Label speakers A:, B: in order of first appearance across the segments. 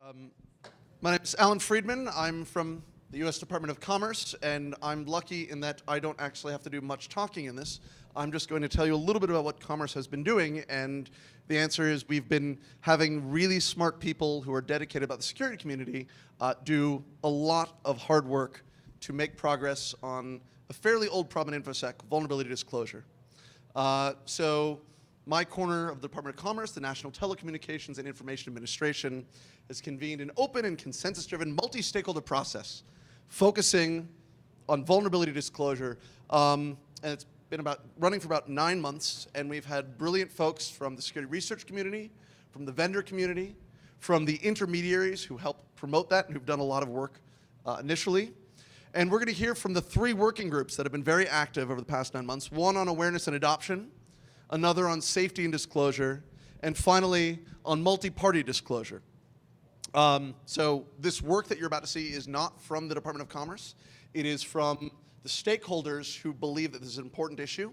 A: Um, My name is Alan Friedman. I'm from the U.S. Department of Commerce, and I'm lucky in that I don't actually have to do much talking in this. I'm just going to tell you a little bit about what Commerce has been doing, and the answer is we've been having really smart people who are dedicated about the security community do a lot of hard work to make progress on a fairly old problem in InfoSec, vulnerability disclosure. So my corner of the Department of Commerce, the National Telecommunications and Information Administration, has convened an open and consensus-driven multi-stakeholder process focusing on vulnerability disclosure. And it's been running for about 9 months, and we've had brilliant folks from the security research community, from the vendor community, from the intermediaries who help promote that and who've done a lot of work initially. And we're going to hear from the 3 working groups that have been very active over the past 9 months, one on awareness and adoption, another on safety and disclosure, and finally on multi-party disclosure. So this work that you're about to see is not from the Department of Commerce. It is from the stakeholders who believe that this is an important issue.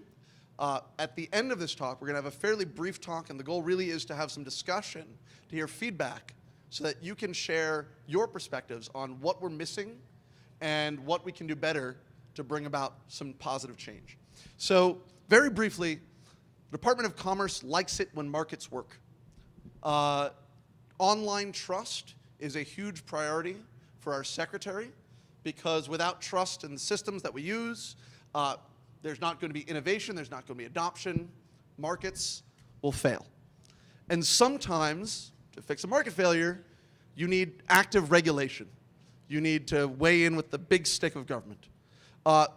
A: At the end of this talk, we're going to have a fairly brief talk, and the goal really is to have some discussion, to hear feedback, so that you can share your perspectives on what we're missing and what we can do better to bring about some positive change. So very briefly, the Department of Commerce likes it when markets work. Online trust is a huge priority for our secretary, because without trust in the systems that we use, there's not going to be innovation, there's not going to be adoption, markets will fail. And sometimes, to fix a market failure, you need active regulation. You need to weigh in with the big stick of government.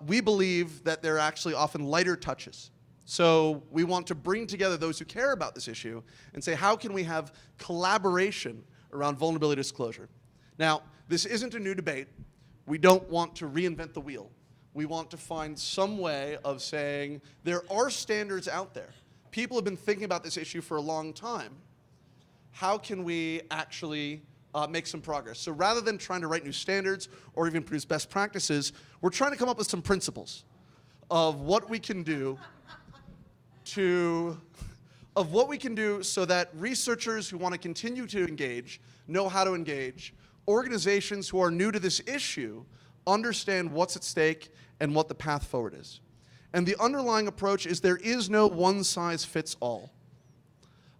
A: We believe that there are actually often lighter touches. So we want to bring together those who care about this issue and say, how can we have collaboration around vulnerability disclosure? Now, this isn't a new debate. We don't want to reinvent the wheel. We want to find some way of saying there are standards out there. People have been thinking about this issue for a long time. How can we actually make some progress? So rather than trying to write new standards or even produce best practices, we're trying to come up with some principles of what we can do so that researchers who want to continue to engage know how to engage. Organizations who are new to this issue understand what's at stake and what the path forward is. And the underlying approach is there is no one-size-fits-all.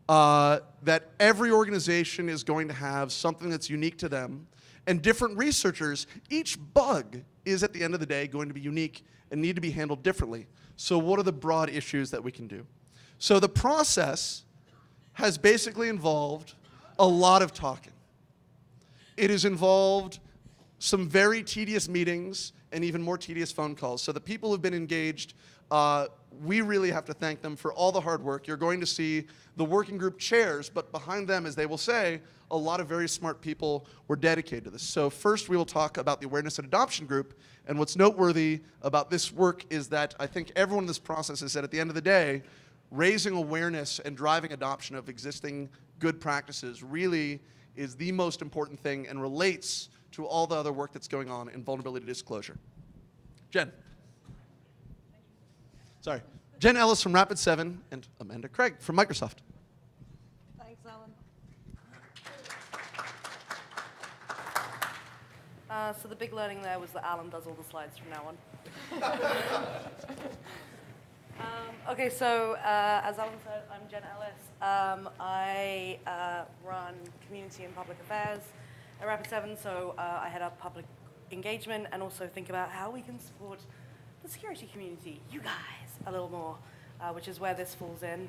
A: That every organization is going to have something that's unique to them, and different researchers, each bug is at the end of the day going to be unique and need to be handled differently. So what are the broad issues that we can do? So the process has basically involved a lot of talking. It has involved some very tedious meetings and even more tedious phone calls. So the people who've been engaged, we really have to thank them for all the hard work. You're going to see the working group chairs, but behind them, as they will say, a lot of very smart people were dedicated to this. So first we will talk about the awareness and adoption group. And what's noteworthy about this work is that I think everyone in this process has said at the end of the day, raising awareness and driving adoption of existing good practices really is the most important thing and relates to all the other work that's going on in vulnerability disclosure. Jen. Sorry. Jen Ellis from Rapid7 and Amanda Craig from Microsoft.
B: Thanks, Alan. So the big learning there was that Alan does all the slides from now on. Okay, so as Alan said, I'm Jen Ellis. I run community and public affairs at Rapid7, so I head up public engagement and also think about how we can support the security community, you guys, a little more, which is where this falls in.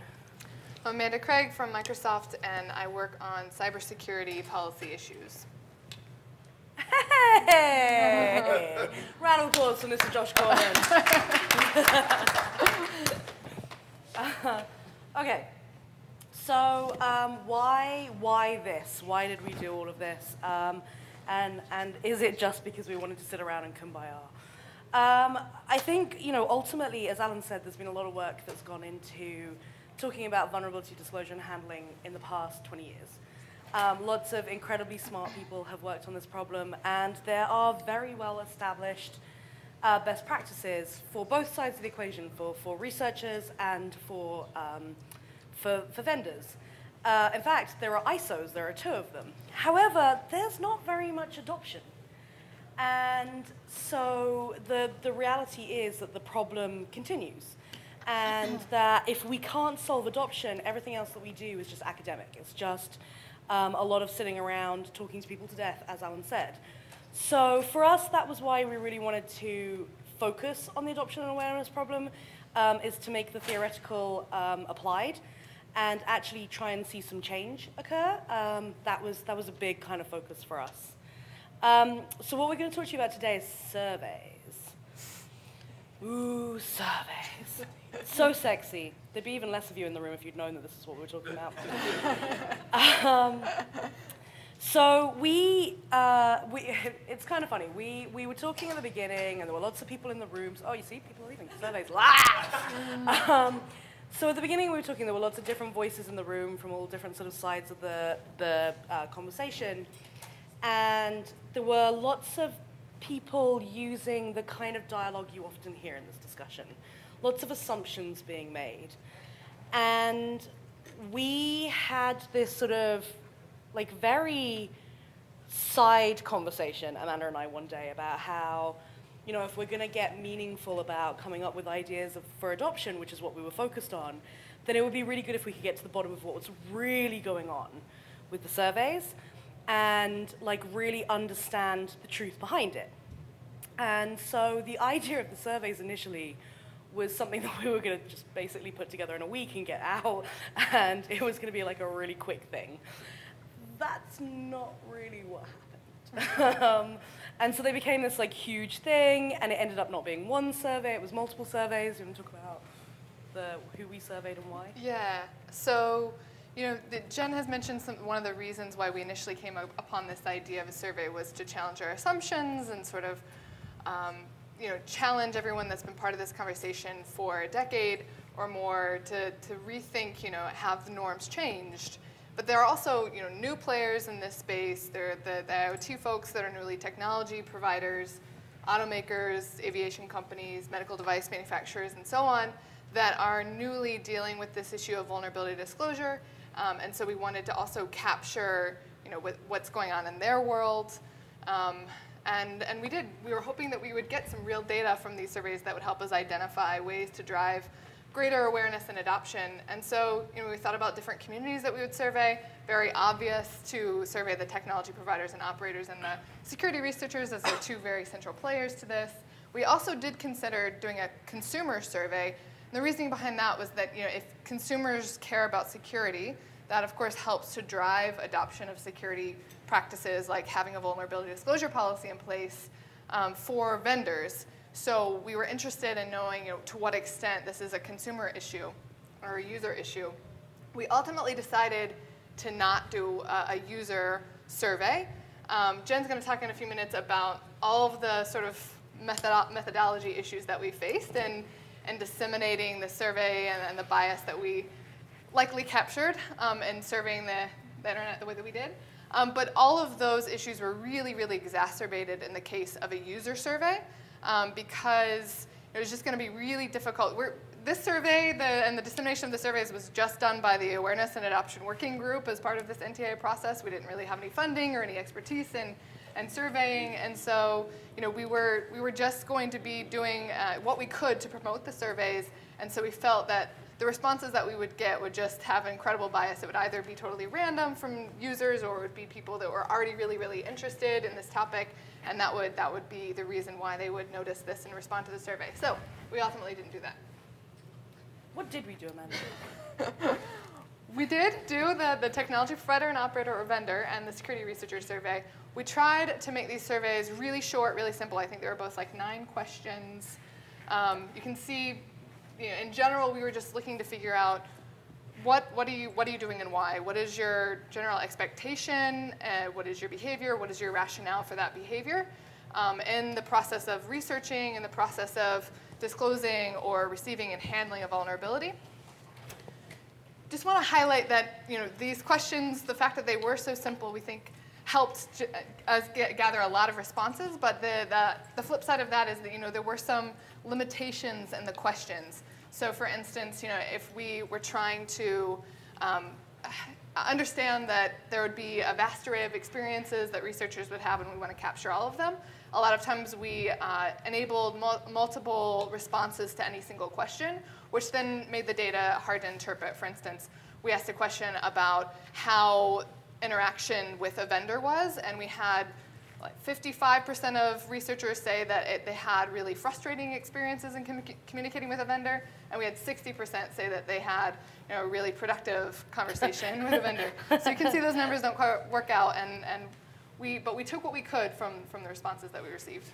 C: I'm Amanda Craig from Microsoft, and I work on cybersecurity policy issues.
B: Hey! Round of applause for Mr. Josh Gordon. Okay, so why this? Why did we do all of this? And is it just because we wanted to sit around and kumbaya? I think, ultimately, as Alan said, there's been a lot of work that's gone into talking about vulnerability disclosure and handling in the past 20 years. Lots of incredibly smart people have worked on this problem, and there are very well established best practices for both sides of the equation, for researchers and for vendors. In fact, there are ISOs, there are 2 of them. However, there's not very much adoption. And so the reality is that the problem continues. And that if we can't solve adoption, everything else that we do is just academic. It's just a lot of sitting around talking to people to death, as Alan said. So for us, that was why we really wanted to focus on the adoption and awareness problem, is to make the theoretical applied and actually try and see some change occur. That was a big kind of focus for us. So what we're going to talk to you about today is surveys. Ooh, surveys. So sexy. There'd be even less of you in the room if you'd known that this is what we were talking about. So it's kind of funny. We were talking at the beginning, and there were lots of people in the rooms. Oh, you see, people are leaving. Surveys. So at the beginning, we were talking. There were lots of different voices in the room from all different sort of sides of the conversation, and there were lots of people using the kind of dialogue you often hear in this discussion. Lots of assumptions being made, and we had this sort of like very side conversation, Amanda and I, one day about how, you know, if we're going to get meaningful about coming up with ideas for adoption, which is what we were focused on, then it would be really good if we could get to the bottom of what was really going on with the surveys and like really understand the truth behind it. And so the idea of the surveys initially was something that we were going to just basically put together in a week and get out, and it was going to be like a really quick thing. That's not really what happened. And so they became this like huge thing, and it ended up not being one survey, it was multiple surveys. You want to talk about who we surveyed and why?
C: Yeah, so, you know, Jen has mentioned one of the reasons why we initially came upon this idea of a survey was to challenge our assumptions and sort of, you know, challenge everyone that's been part of this conversation for a decade or more to rethink, you know, have the norms changed? But there are also, you know, new players in this space. There are the IoT folks that are newly technology providers, automakers, aviation companies, medical device manufacturers, and so on, that are newly dealing with this issue of vulnerability disclosure. And so we wanted to also capture, you know, what's going on in their world. And we did. We were hoping that we would get some real data from these surveys that would help us identify ways to drive greater awareness and adoption. And so, you know, we thought about different communities that we would survey. Very obvious to survey the technology providers and operators and the security researchers, as they're two very central players to this. We also did consider doing a consumer survey. And the reasoning behind that was that, you know, if consumers care about security, that of course helps to drive adoption of security practices like having a vulnerability disclosure policy in place for vendors. So we were interested in knowing, you know, to what extent this is a consumer issue or a user issue. We ultimately decided to not do a user survey. Jen's going to talk in a few minutes about all of the sort of methodology issues that we faced and disseminating the survey and the bias that we likely captured in surveying the internet the way that we did. But all of those issues were really, really exacerbated in the case of a user survey. Because it was just going to be really difficult. This survey and the dissemination of the surveys was just done by the Awareness and Adoption Working Group as part of this NTIA process. We didn't really have any funding or any expertise in surveying, and so, you know, we were just going to be doing what we could to promote the surveys, and so we felt that the responses that we would get would just have an incredible bias. It would either be totally random from users, or it would be people that were already really, really interested in this topic, and that would be the reason why they would notice this and respond to the survey. So we ultimately didn't do that.
B: What did we do, Amanda?
C: We did do the technology provider and operator or vendor and the security researcher survey. We tried to make these surveys really short, really simple. I think they were both like 9 questions. You can see, you know, in general, we were just looking to figure out what are you doing and why? What is your general expectation? What is your behavior? What is your rationale for that behavior? In the process of researching, in the process of disclosing or receiving and handling a vulnerability. Just want to highlight that, you know, these questions, the fact that they were so simple, we think helped us gather a lot of responses. But the flip side of that is that, you know, there were some limitations in the questions. So for instance, you know, if we were trying to understand that there would be a vast array of experiences that researchers would have, and we want to capture all of them. A lot of times we enabled multiple responses to any single question, which then made the data hard to interpret. For instance, we asked a question about how interaction with a vendor was, and we had like 55% of researchers say that they had really frustrating experiences in communicating with a vendor, and we had 60% say that they had a really productive conversation with a vendor. So you can see those numbers don't quite work out, but we took what we could from the responses that we received.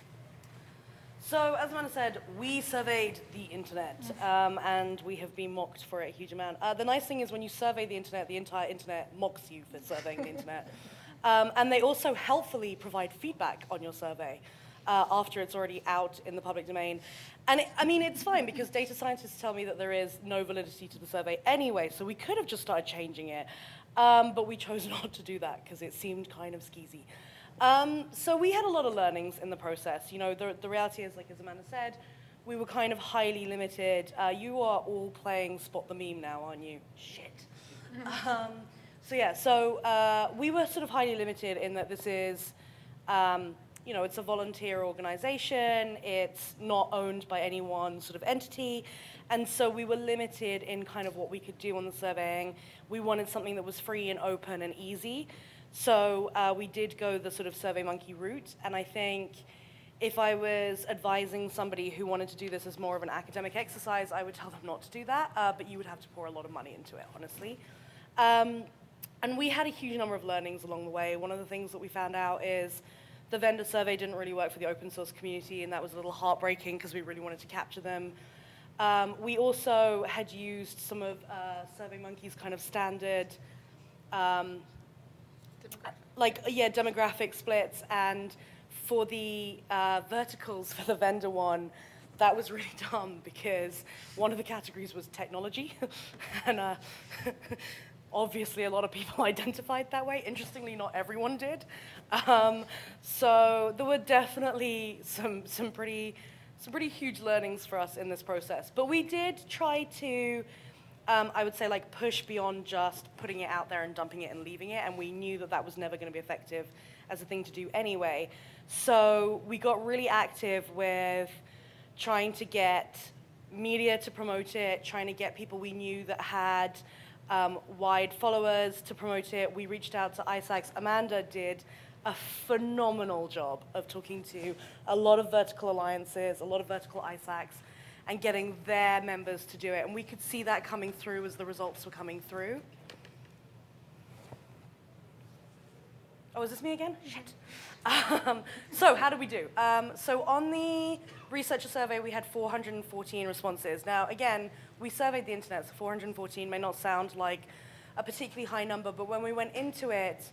B: So, as Amanda said, we surveyed the internet, and we have been mocked for it a huge amount. The nice thing is when you survey the entire internet mocks you for surveying the internet. And they also helpfully provide feedback on your survey after it's already out in the public domain. And it's fine because data scientists tell me that there is no validity to the survey anyway, so we could have just started changing it. But we chose not to do that because it seemed kind of skeezy. So we had a lot of learnings in the process. The reality is, like as Amanda said, we were kind of highly limited. You are all playing Spot the Meme now, aren't you? Shit. So we were sort of highly limited in that this is, it's a volunteer organization. It's not owned by any one sort of entity. And so we were limited in kind of what we could do on the surveying. We wanted something that was free and open and easy. So we did go the sort of SurveyMonkey route. And I think if I was advising somebody who wanted to do this as more of an academic exercise, I would tell them not to do that. But you would have to pour a lot of money into it, honestly. And we had a huge number of learnings along the way. One of the things that we found out is the vendor survey didn't really work for the open source community, and that was a little heartbreaking because we really wanted to capture them. We also had used some of SurveyMonkey's kind of standard demographic splits, and for the verticals for the vendor one, that was really dumb because one of the categories was technology, and obviously a lot of people identified that way. Interestingly, not everyone did. So there were definitely some pretty huge learnings for us in this process. But we did try to, I would say, push beyond just putting it out there and dumping it and leaving it, and we knew that that was never going to be effective as a thing to do anyway. So we got really active with trying to get media to promote it, trying to get people we knew that had wide followers to promote it. We reached out to ISACs. Amanda did a phenomenal job of talking to a lot of vertical alliances, a lot of vertical ISACs, and getting their members to do it. And we could see that coming through as the results were coming through. Oh, is this me again? Shit. So how did we do? So on the researcher survey, we had 414 responses. Now, again, we surveyed the internet, so 414 may not sound like a particularly high number, but when we went into it,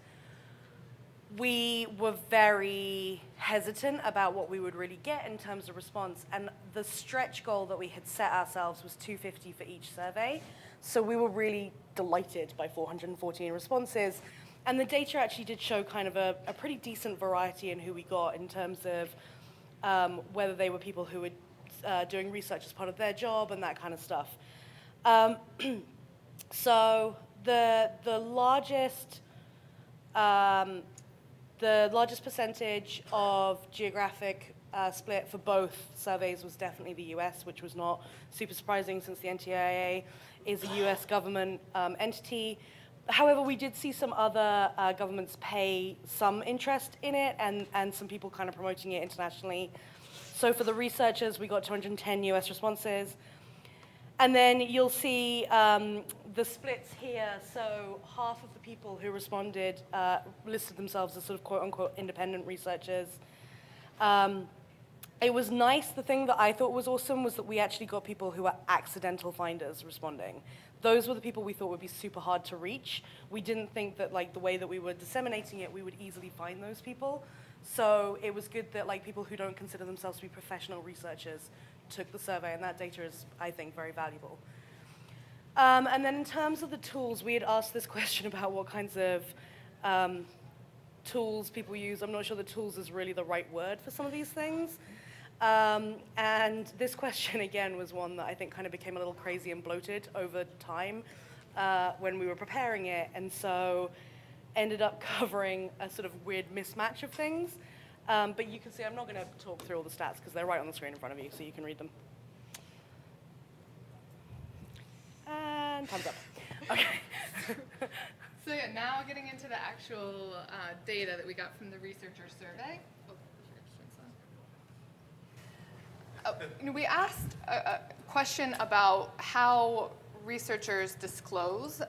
B: we were very hesitant about what we would really get in terms of response. And the stretch goal that we had set ourselves was 250 for each survey. So we were really delighted by 414 responses. And the data actually did show kind of a pretty decent variety in who we got in terms of whether they were people who were doing research as part of their job and that kind of stuff. So the largest percentage of geographic split for both surveys was definitely the US, which was not super surprising since the NTIA is a US government entity. However, we did see some other governments pay some interest in it and some people kind of promoting it internationally. So for the researchers, we got 210 US responses. And then you'll see the splits here. So half of the people who responded listed themselves as sort of quote-unquote independent researchers. It was nice. The thing that I thought was awesome was that we actually got people who were accidental finders responding. Those were the people we thought would be super hard to reach. We didn't think that the way that we were disseminating it, we would easily find those people. So it was good that people who don't consider themselves to be professional researchers took the survey, and that data is, I think, very valuable. And then in terms of the tools, we had asked this question about what kinds of tools people use. I'm not sure the tools is really the right word for some of these things. And this question, again, was one that I think kind of became a little crazy and bloated over time. when we were preparing it, and so ended up covering a sort of weird mismatch of things. But you can see I'm not going to talk through all the stats because they're right on the screen in front of you, so you can read them. And thumbs up. Okay.
C: So yeah, now getting into the actual data that we got from the researcher survey. We asked a question about how researchers disclose,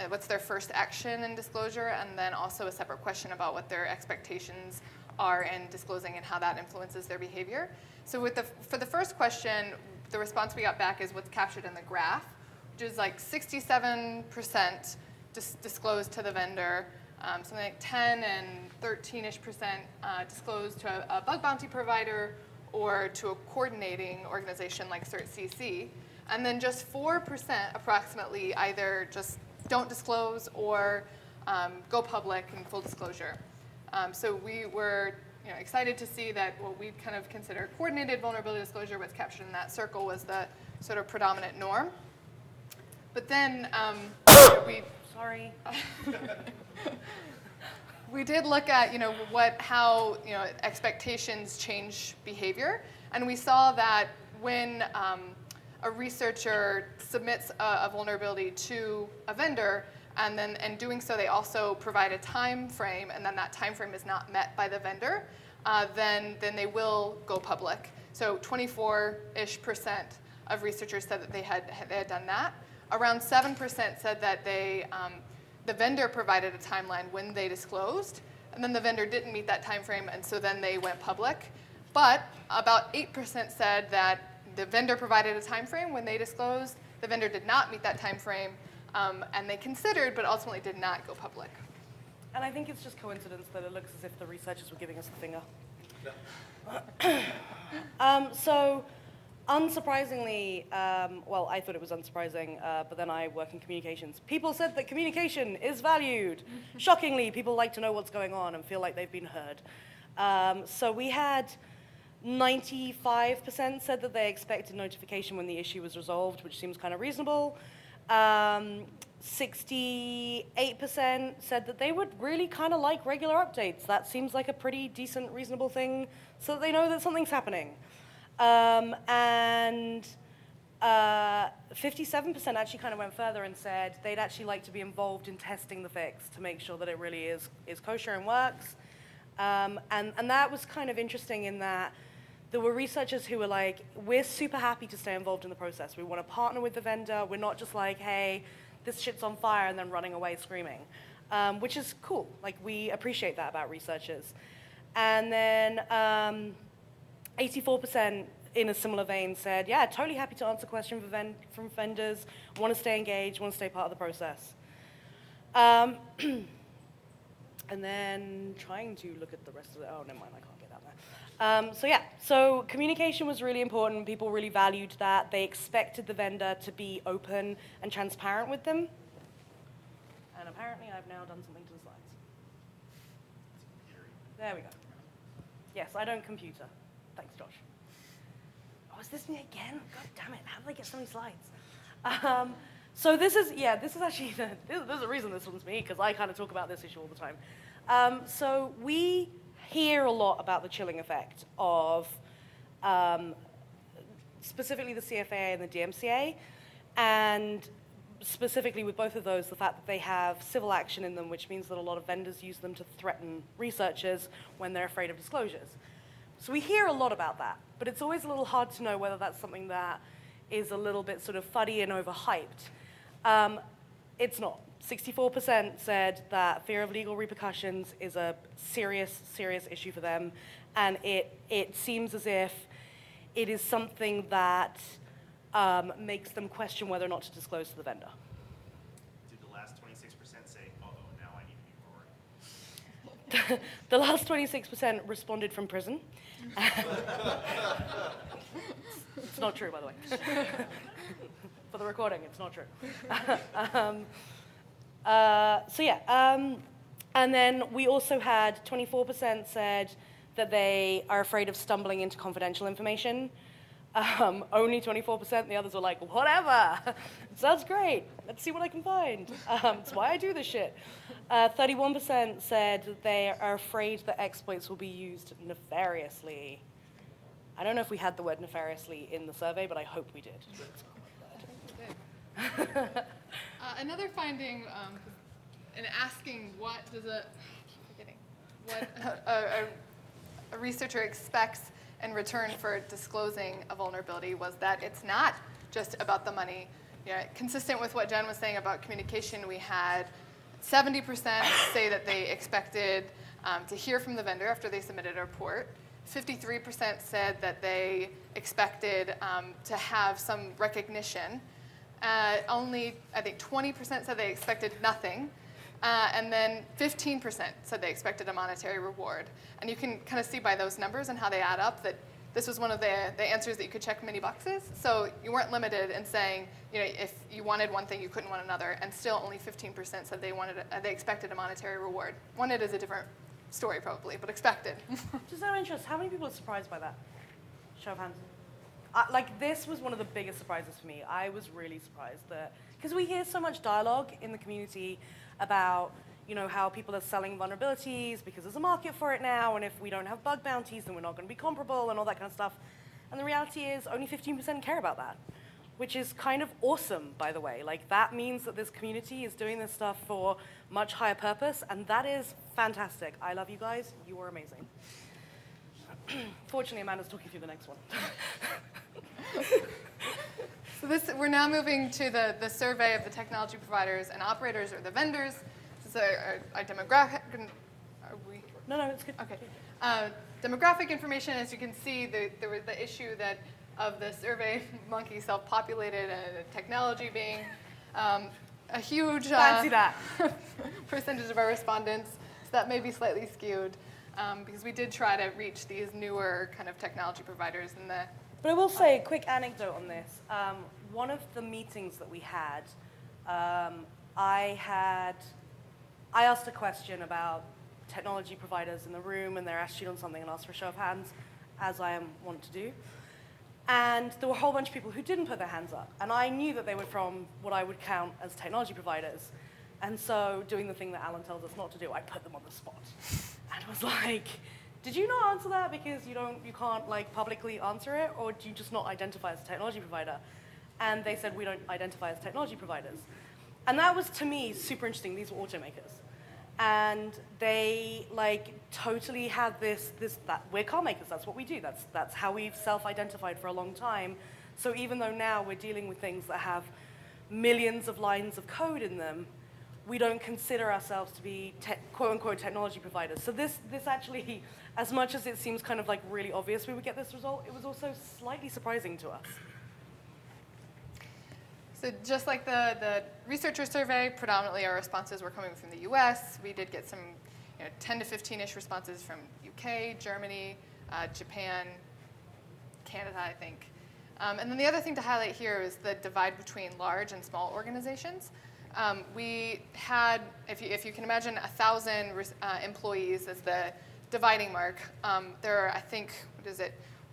C: what's their first action in disclosure, and then also a separate question about what their expectations are in disclosing and how that influences their behavior. So for the first question, the response we got back is what's captured in the graph, which is like 67% disclosed to the vendor, something like 10 and 13-ish% disclosed to a bug bounty provider or to a coordinating organization like CertCC, and then just 4% approximately either just don't disclose or go public in full disclosure. So we were excited to see that what we kind of consider coordinated vulnerability disclosure, what's captured in that circle, was the sort of predominant norm. But then
B: Sorry.
C: we did look at how expectations change behavior, and we saw that when a researcher submits a vulnerability to a vendor, and then in doing so they also provide a time frame, and then that time frame is not met by the vendor, then they will go public. So 24-ish% of researchers said that they had done that. Around 7% said that the vendor provided a timeline when they disclosed, and then the vendor didn't meet that time frame, and so then they went public. But about 8% said that the vendor provided a time frame when they disclosed, the vendor did not meet that time frame, and they considered but ultimately did not go public.
B: And I think it's just coincidence that it looks as if the researchers were giving us the finger. So, unsurprisingly, well, I thought it was unsurprising, but then I work in communications. People said that communication is valued. Shockingly, people like to know what's going on and feel like they've been heard. So we had 95% said that they expected notification when the issue was resolved, which seems kind of reasonable. 68% said that they would really kind of like regular updates. That seems like a pretty decent, reasonable thing so that they know that something's happening. And 57% actually kind of went further and said they'd actually like to be involved in testing the fix to make sure that it really is kosher and works. And that was kind of interesting in that there were researchers who were like, we're super happy to stay involved in the process. We want to partner with the vendor. We're not just like, hey, this shit's on fire and then running away screaming, which is cool. Like, we appreciate that about researchers. And then 84% in a similar vein said, yeah, totally happy to answer questions from vendors, want to stay engaged, want to stay part of the process. And then trying to look at the rest of it. Oh, never mind, I can't get out there. So communication was really important. People really valued that. They expected the vendor to be open and transparent with them. And apparently I've now done something to the slides. There we go. Yes, I don't computer. Thanks, Josh. Oh, is this me again? God damn it, how did I get so many slides? So this is actually, there's a reason this one's me, because I kind of talk about this issue all the time. So we hear a lot about the chilling effect of specifically the CFAA and the DMCA, and specifically with both of those, the fact that they have civil action in them, which means that a lot of vendors use them to threaten researchers when they're afraid of disclosures. So we hear a lot about that, but it's always a little hard to know whether that's something that is a little bit sort of fuddy and overhyped. It's not. 64% said that fear of legal repercussions is a serious, serious issue for them, and it seems as if it is something that makes them question whether or not to disclose to the vendor.
D: Did the last 26% say, uh-oh, now I need to be worried?
B: The last 26% responded from prison. It's not true, by the way. For the recording, it's not true. And then we also had 24% said that they are afraid of stumbling into confidential information. Only 24%, the others were like, whatever, sounds great, let's see what I can find. It's why I do this shit. 31% said that they are afraid that exploits will be used nefariously. I don't know if we had the word nefariously in the survey, but I hope we did.
C: Another finding in asking what does a researcher expects in return for disclosing a vulnerability was that it's not just about the money. Consistent with what Jen was saying about communication, we had 70% say that they expected to hear from the vendor after they submitted a report. 53% said that they expected to have some recognition. Only, I think, 20% said they expected nothing. And then 15% said they expected a monetary reward. And you can kind of see by those numbers and how they add up that this was one of the answers that you could check many boxes. So you weren't limited in saying, if you wanted one thing, you couldn't want another. And still only 15% said they expected a monetary reward. Wanted is a different story probably, but expected.
B: Just out of interest, how many people are surprised by that? Show of hands. This was one of the biggest surprises for me. I was really surprised that, because we hear so much dialogue in the community about, how people are selling vulnerabilities because there's a market for it now, and if we don't have bug bounties, then we're not going to be comparable and all that kind of stuff. And the reality is only 15% care about that, which is kind of awesome, by the way. That means that this community is doing this stuff for much higher purpose, and that is fantastic. I love you guys. You are amazing. Fortunately, Amanda's talking through the next one.
C: So we're now moving to the survey of the technology providers and operators, or the vendors. This is our demographic. Are we?
B: No, it's good.
C: Okay. Demographic information, as you can see, there was the issue of the survey monkey self-populated and technology being a huge
B: Fancy that.
C: percentage of our respondents. So that may be slightly skewed because we did try to reach these newer kind of technology providers in the.
B: But I will say a quick anecdote on this. One of the meetings that we had, I asked a question about technology providers in the room, and their attitude on something, and asked for a show of hands, as I am wont to do. And there were a whole bunch of people who didn't put their hands up. And I knew that they were from what I would count as technology providers. And so, doing the thing that Alan tells us not to do, I put them on the spot. And was like, did you not answer that because you can't publicly answer it, or do you just not identify as a technology provider? And they said, we don't identify as technology providers. And that was, to me, super interesting. These were automakers. And they totally had that we're car makers, that's what we do. That's how we've self-identified for a long time. So even though now we're dealing with things that have millions of lines of code in them, we don't consider ourselves to be quote-unquote technology providers. So this actually, as much as it seems kind of really obvious we would get this result, it was also slightly surprising to us.
C: So just like the researcher survey, predominantly our responses were coming from the US. We did get some 10 to 15-ish responses from UK, Germany, Japan, Canada, I think. And then the other thing to highlight here is the divide between large and small organizations. We had, if you can imagine, 1,000 employees as the dividing mark. There are, I think,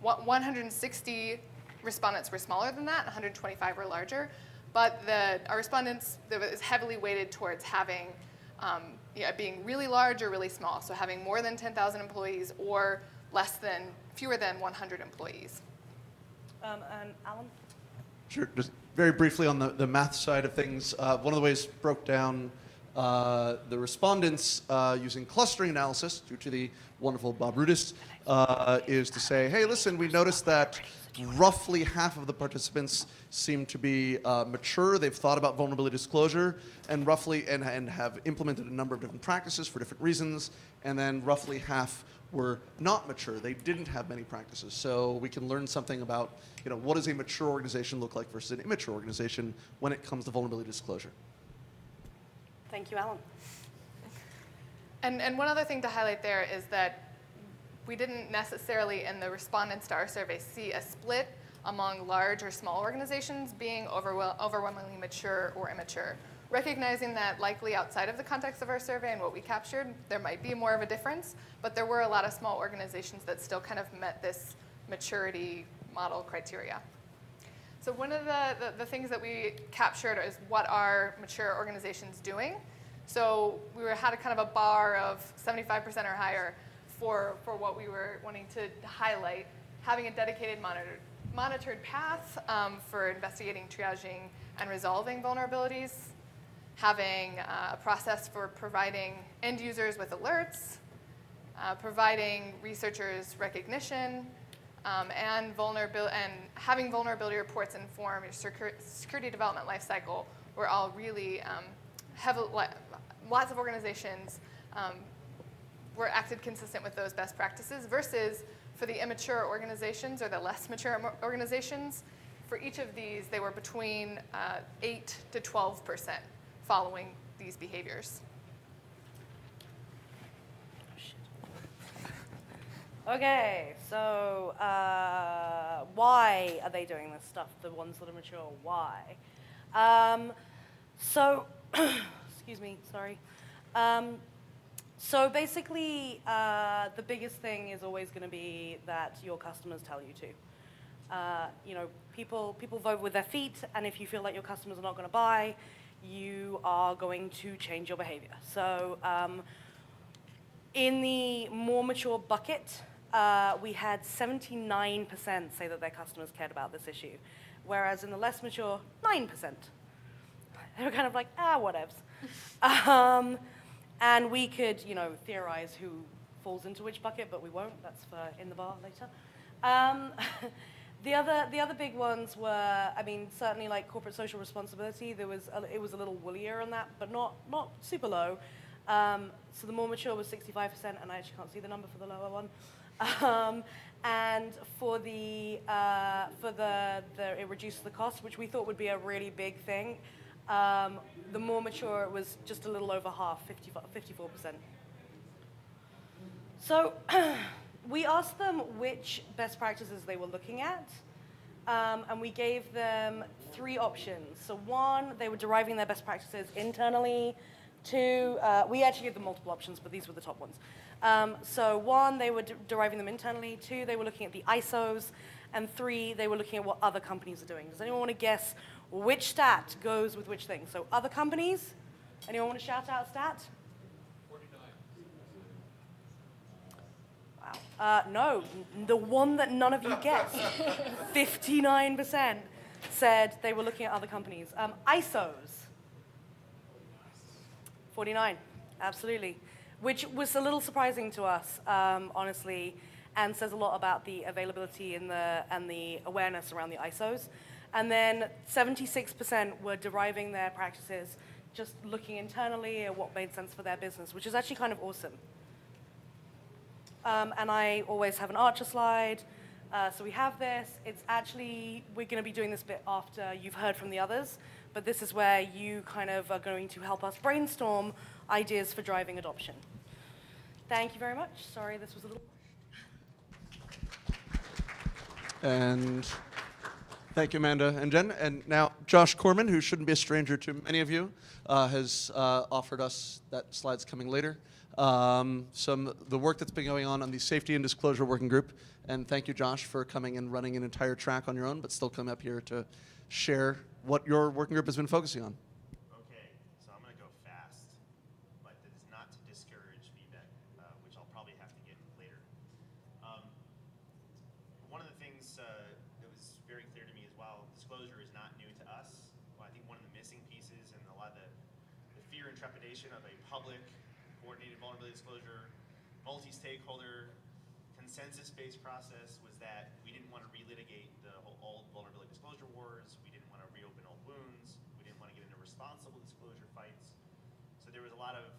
C: 160 respondents were smaller than that, 125 were larger. But our respondents, it was heavily weighted towards having, being really large or really small. So having more than 10,000 employees or fewer than 100 employees.
B: And Alan?
A: Sure. Just very briefly on the math side of things, one of the ways broke down the respondents using clustering analysis, due to the wonderful Bob Rudis, is to say, hey, listen, we noticed that roughly half of the participants seem to be mature. They've thought about vulnerability disclosure and have implemented a number of different practices for different reasons. And then roughly half were not mature. They didn't have many practices. So we can learn something about what does a mature organization look like versus an immature organization when it comes to vulnerability disclosure.
B: Thank you, Alan.
C: And one other thing to highlight there is that we didn't necessarily, in the respondents to our survey, see a split among large or small organizations being overwhelmingly mature or immature. Recognizing that likely outside of the context of our survey and what we captured, there might be more of a difference, but there were a lot of small organizations that still kind of met this maturity model criteria. So one of the things that we captured is what are mature organizations doing. So we had a kind of a bar of 75% or higher for what we were wanting to highlight. Having a dedicated monitored path for investigating, triaging, and resolving vulnerabilities. Having a process for providing end users with alerts. Providing researchers recognition. And having vulnerability reports inform your security development lifecycle were all really lots of organizations were acted consistent with those best practices versus for the immature organizations or the less mature organizations, for each of these, they were between 8 to 12% following these behaviors.
B: Okay, so why are they doing this stuff, the ones that are mature? Why? Excuse me, sorry. So basically, the biggest thing is always going to be that your customers tell you to. People vote with their feet, and if you feel like your customers are not going to buy, you are going to change your behavior. So in the more mature bucket, we had 79% say that their customers cared about this issue, whereas in the less mature, 9%. They were kind of like, whatevs. And we could, theorize who falls into which bucket, but we won't. That's for in the bar later. The other big ones were, certainly like corporate social responsibility. It was a little woollier on that, but not super low. So the more mature was 65%, and I actually can't see the number for the lower one. And for it reduced the cost, which we thought would be a really big thing. The more mature, it was just a little over half, 54%. So we asked them which best practices they were looking at, and we gave them 3 options. So 1, they were deriving their best practices internally. 2, we actually gave them multiple options, but these were the top ones. So 1, they were deriving them internally. 2, they were looking at the ISOs. And 3, they were looking at what other companies are doing. Does anyone want to guess which stat goes with which thing? So other companies? Anyone want to shout out a stat? 49. Wow. No, the one that none of you guessed. 59% said they were looking at other companies. ISOs. 49, absolutely. Which was a little surprising to us, honestly, and says a lot about the availability and the awareness around the ISOs. And then 76% were deriving their practices just looking internally at what made sense for their business, which is actually kind of awesome. And I always have an Archer slide. So we have this. It's actually, we're going to be doing this bit after you've heard from the others, but this is where you kind of are going to help us brainstorm ideas for driving adoption. Thank you very much. Sorry, this was a little...
A: And thank you, Amanda and Jen. And now Josh Corman, who shouldn't be a stranger to many of you, has offered us, that slide's coming later, the work that's been going on the Safety and Disclosure Working Group. And thank you, Josh, for coming and running an entire track on your own, but still coming up here to share what your working group has been focusing on.
D: Okay, so I'm going to go fast, but that is not to discourage feedback, which I'll probably have to get later. One of the things that was very clear to me as well, disclosure is not new to us. Well, I think one of the missing pieces and a lot of the fear and trepidation of a public, coordinated vulnerability disclosure, multi-stakeholder, consensus-based process was that we didn't want to relitigate the whole old vulnerability disclosure wars. We didn't want to reopen old wounds. We didn't want to get into responsible disclosure fights. So there was a lot of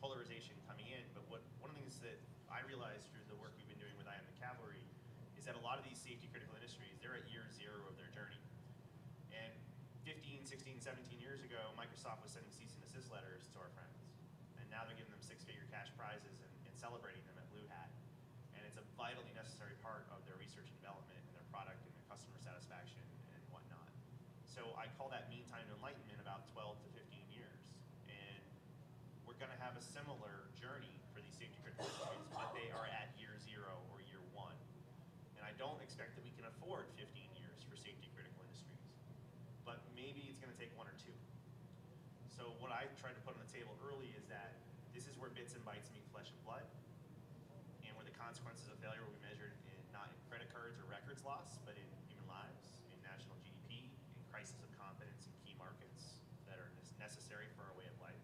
D: polarization coming in. But one of the things that I realized through the work we've been doing with I Am the Cavalry is that a lot of these safety critical industries, they're at year 0 of their journey. And 15, 16, 17 years ago, Microsoft was sending cease and desist letters to our friends. And now they're giving them 6-figure cash prizes and celebrating them at Blue Hat. And it's a vitally necessary part of their research and development and their product and their customer satisfaction and whatnot. So I call that mean time to enlightenment about 12 to 15 years. And we're going to have a similar journey for these safety critical industries, but they are at year 0 or year 1. And I don't expect that we can afford 15 years for safety critical industries, but maybe it's going to take 1 or 2. So what I tried to put on the table early is that this is where bits and bytes meet flesh and blood, and where the consequences of failure will be measured in not in credit cards or records loss, but in human lives, in national GDP, in crisis of confidence in key markets that are necessary for our way of life.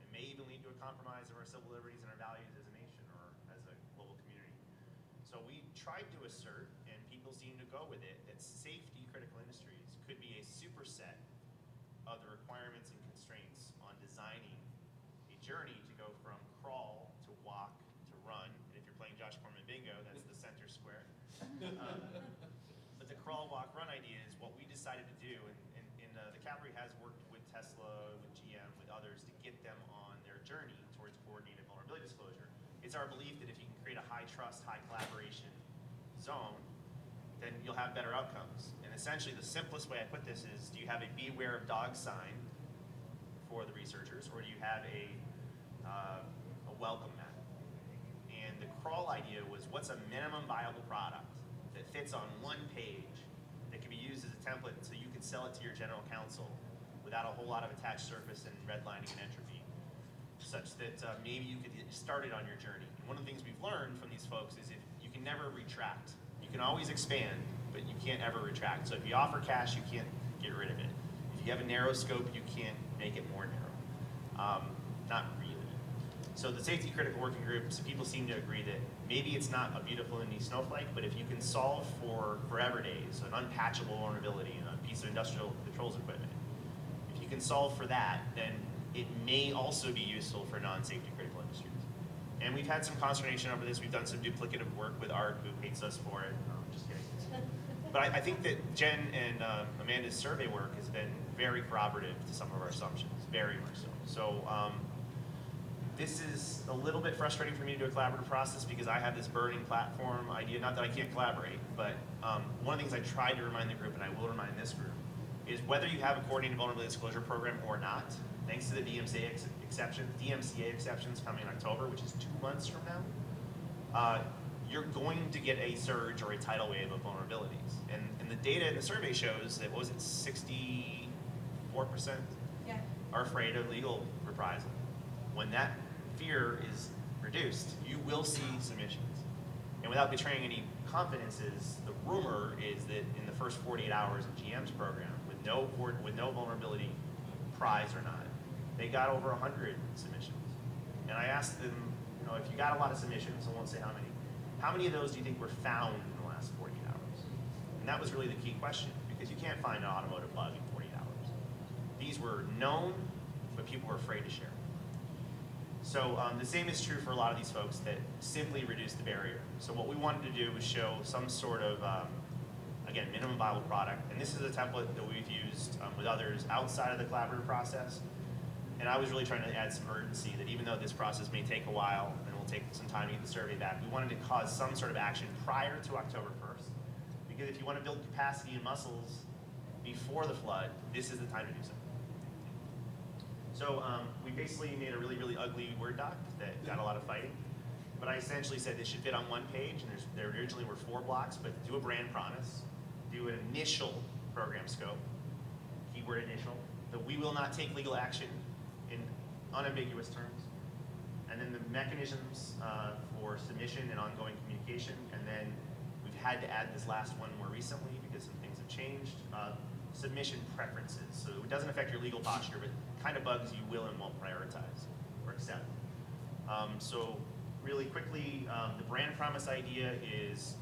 D: It may even lead to a compromise of our civil liberties and our values as a nation or as a global community. So we tried to assert, and people seem to go with it, that safety critical industries could be a superset of the requirements and constraints on designing a journey to go from crawl to walk to run. And if you're playing Josh Corman Bingo, that's the center square. But the crawl, walk, run idea is what we decided to do. And the Cavalry has worked with Tesla, with GM, with others to get them on their journey towards coordinated vulnerability disclosure. It's our belief that if you can create a high trust, high collaboration zone, then you'll have better outcomes. And essentially the simplest way I put this is, do you have a beware of dogs sign for the researchers, or do you have a welcome mat? And the crawl idea was, what's a minimum viable product that fits on one page that can be used as a template so you can sell it to your general counsel without a whole lot of attached surface and redlining and entropy, such that maybe you could get started on your journey. And one of the things we've learned from these folks is if you can never retract. You can always expand, but you can't ever retract. So if you offer cash, you can't get rid of it. If you have a narrow scope, you can't make it more narrow. Not really. So the safety critical working group, so people seem to agree that maybe it's not a beautiful and neat snowflake, but if you can solve for forever days, an unpatchable vulnerability in a piece of industrial controls equipment, if you can solve for that, then it may also be useful for non-safety critical industries. And we've had some consternation over this. We've done some duplicative work with ARC, who hates us for it. No, I'm just kidding. But I think that Jen and Amanda's survey work has been very corroborative to some of our assumptions, very much so. So this is a little bit frustrating for me to do a collaborative process because I have this burning platform idea, not that I can't collaborate, but one of the things I tried to remind the group, and I will remind this group, is whether you have a coordinated vulnerability disclosure program or not, thanks to the DMCA exceptions coming in October, which is 2 months from now, you're going to get a surge or a tidal wave of vulnerabilities. And the data in the survey shows that, what was it, 64% are afraid of legal reprisal. When that fear is reduced, you will see submissions. And without betraying any confidences, the rumor is that in the first 48 hours of GM's program, with no vulnerability prize or not, they got over 100 submissions. And I asked them, if you got a lot of submissions, I won't say how many of those do you think were found in the last 48 hours? And that was really the key question, because you can't find an automotive bug in 48 hours. These were known, but people were afraid to share. So the same is true for a lot of these folks that simply reduce the barrier. So what we wanted to do was show some sort of, again, minimum viable product. And this is a template that we've used with others outside of the collaborative process. And I was really trying to add some urgency that even though this process may take a while and will take some time to get the survey back, we wanted to cause some sort of action prior to October 1st. Because if you want to build capacity and muscles before the flood, this is the time to do so. So we basically made a really, really ugly Word doc that got a lot of fighting. But I essentially said this should fit on one page, and there originally were 4 blocks, but do a brand promise, do an initial program scope, keyword initial, that we will not take legal action in unambiguous terms, and then the mechanisms for submission and ongoing communication, and then we've had to add this last one more recently because some things have changed, submission preferences. So it doesn't affect your legal posture, but kind of bugs you will and won't prioritize or accept. So really quickly, the brand promise idea is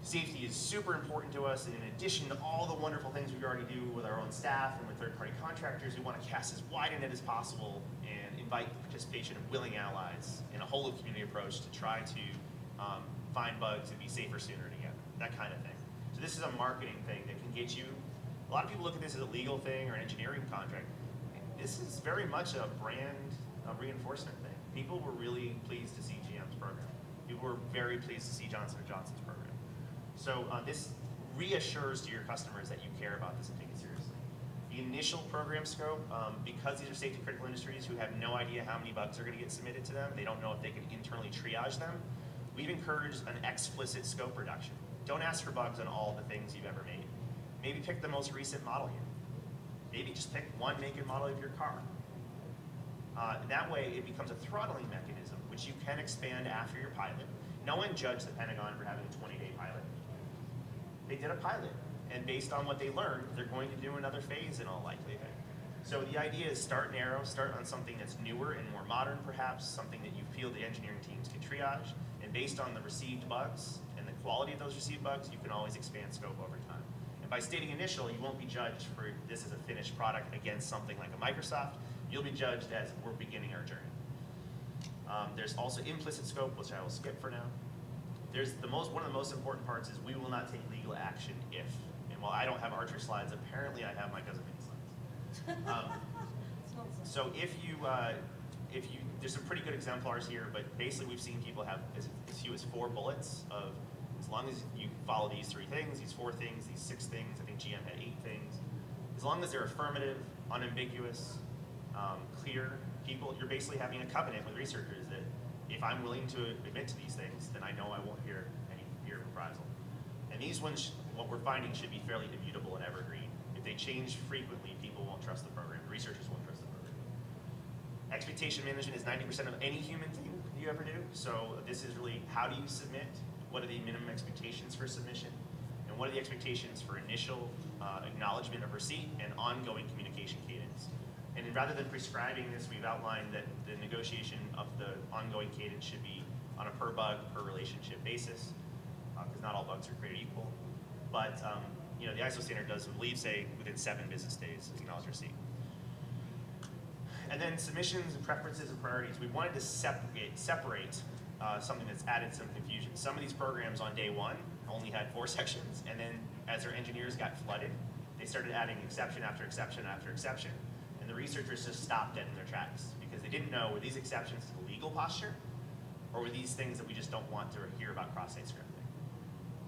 D: safety is super important to us, and in addition to all the wonderful things we already do with our own staff and with third-party contractors, we want to cast as wide a net as possible and invite the participation of willing allies in a whole-of-community approach to try to find bugs and be safer sooner together, that kind of thing. So this is a marketing thing that can get you, a lot of people look at this as a legal thing or an engineering contract. This is very much a brand reinforcement thing. People were really pleased to see GM's program. People were very pleased to see Johnson & Johnson's program. So this reassures to your customers that you care about this and take it seriously. The initial program scope, because these are safety critical industries who have no idea how many bugs are going to get submitted to them, they don't know if they can internally triage them, we've encouraged an explicit scope reduction. don't ask for bugs on all the things you've ever made. Maybe pick the most recent model year. Maybe just pick one make and model of your car. That way, it becomes a throttling mechanism, which you can expand after your pilot. No one judged the Pentagon for having a 20-day pilot. They did a pilot, and based on what they learned, they're going to do another phase in all likelihood. So the idea is start narrow, start on something that's newer and more modern perhaps, something that you feel the engineering teams can triage, and based on the received bugs and the quality of those received bugs, you can always expand scope over time. And by stating initial, you won't be judged for this as a finished product against something like a Microsoft. You'll be judged as we're beginning our journey. There's also implicit scope, which I will skip for now. There's one of the most important parts is we will not take legal action if, and while I don't have Archer slides, apparently I have my cousin Minnie slides. So if you, there's some pretty good exemplars here, but basically we've seen people have as few as 4 bullets of, as long as you follow these 3 things, these 4 things, these 6 things, I think GM had 8 things. As long as they're affirmative, unambiguous, clear people, you're basically having a covenant with researchers that if I'm willing to admit to these things, then I know I won't hear any fear of reprisal. And these ones, what we're finding, should be fairly immutable and evergreen. If they change frequently, people won't trust the program. Researchers won't trust the program. Expectation management is 90% of any human thing you ever do. So this is really, how do you submit? What are the minimum expectations for submission? And what are the expectations for initial acknowledgement of receipt and ongoing communication cadence? And rather than prescribing this, we've outlined that the negotiation of the ongoing cadence should be on a per bug, per relationship basis, because not all bugs are created equal. But the ISO standard does, I believe, say within 7 business days acknowledge receipt. And then submissions and preferences and priorities. We wanted to separate something that's added some confusion. Some of these programs on day 1 only had 4 sections, and then as our engineers got flooded, they started adding exception after exception after exception. And the researchers just stopped dead in their tracks because they didn't know, were these exceptions to the legal posture, or were these things that we just don't want to hear about cross-site scripting?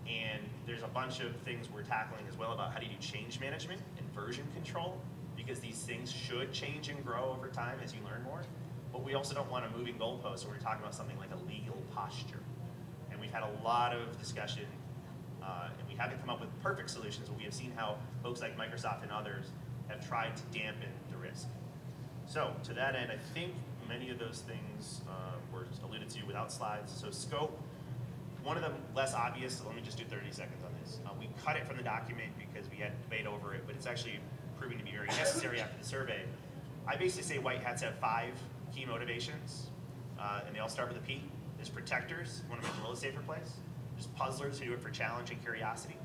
D: And there's a bunch of things we're tackling as well about how do you do change management and version control, because these things should change and grow over time as you learn more. But we also don't want a moving goalpost when we're talking about something like a legal posture. And we've had a lot of discussion, and we haven't come up with perfect solutions, but we have seen how folks like Microsoft and others have tried to dampen the risk. So to that end, I think many of those things were alluded to without slides. So scope, one of the less obvious, so let me just do 30 seconds on this. We cut it from the document because we had debate over it, but it's actually proving to be very necessary after the survey. I basically say white hats have 5 key motivations, and they all start with a P. There's protectors, who want to make the world a safer place. There's puzzlers who do it for challenge and curiosity.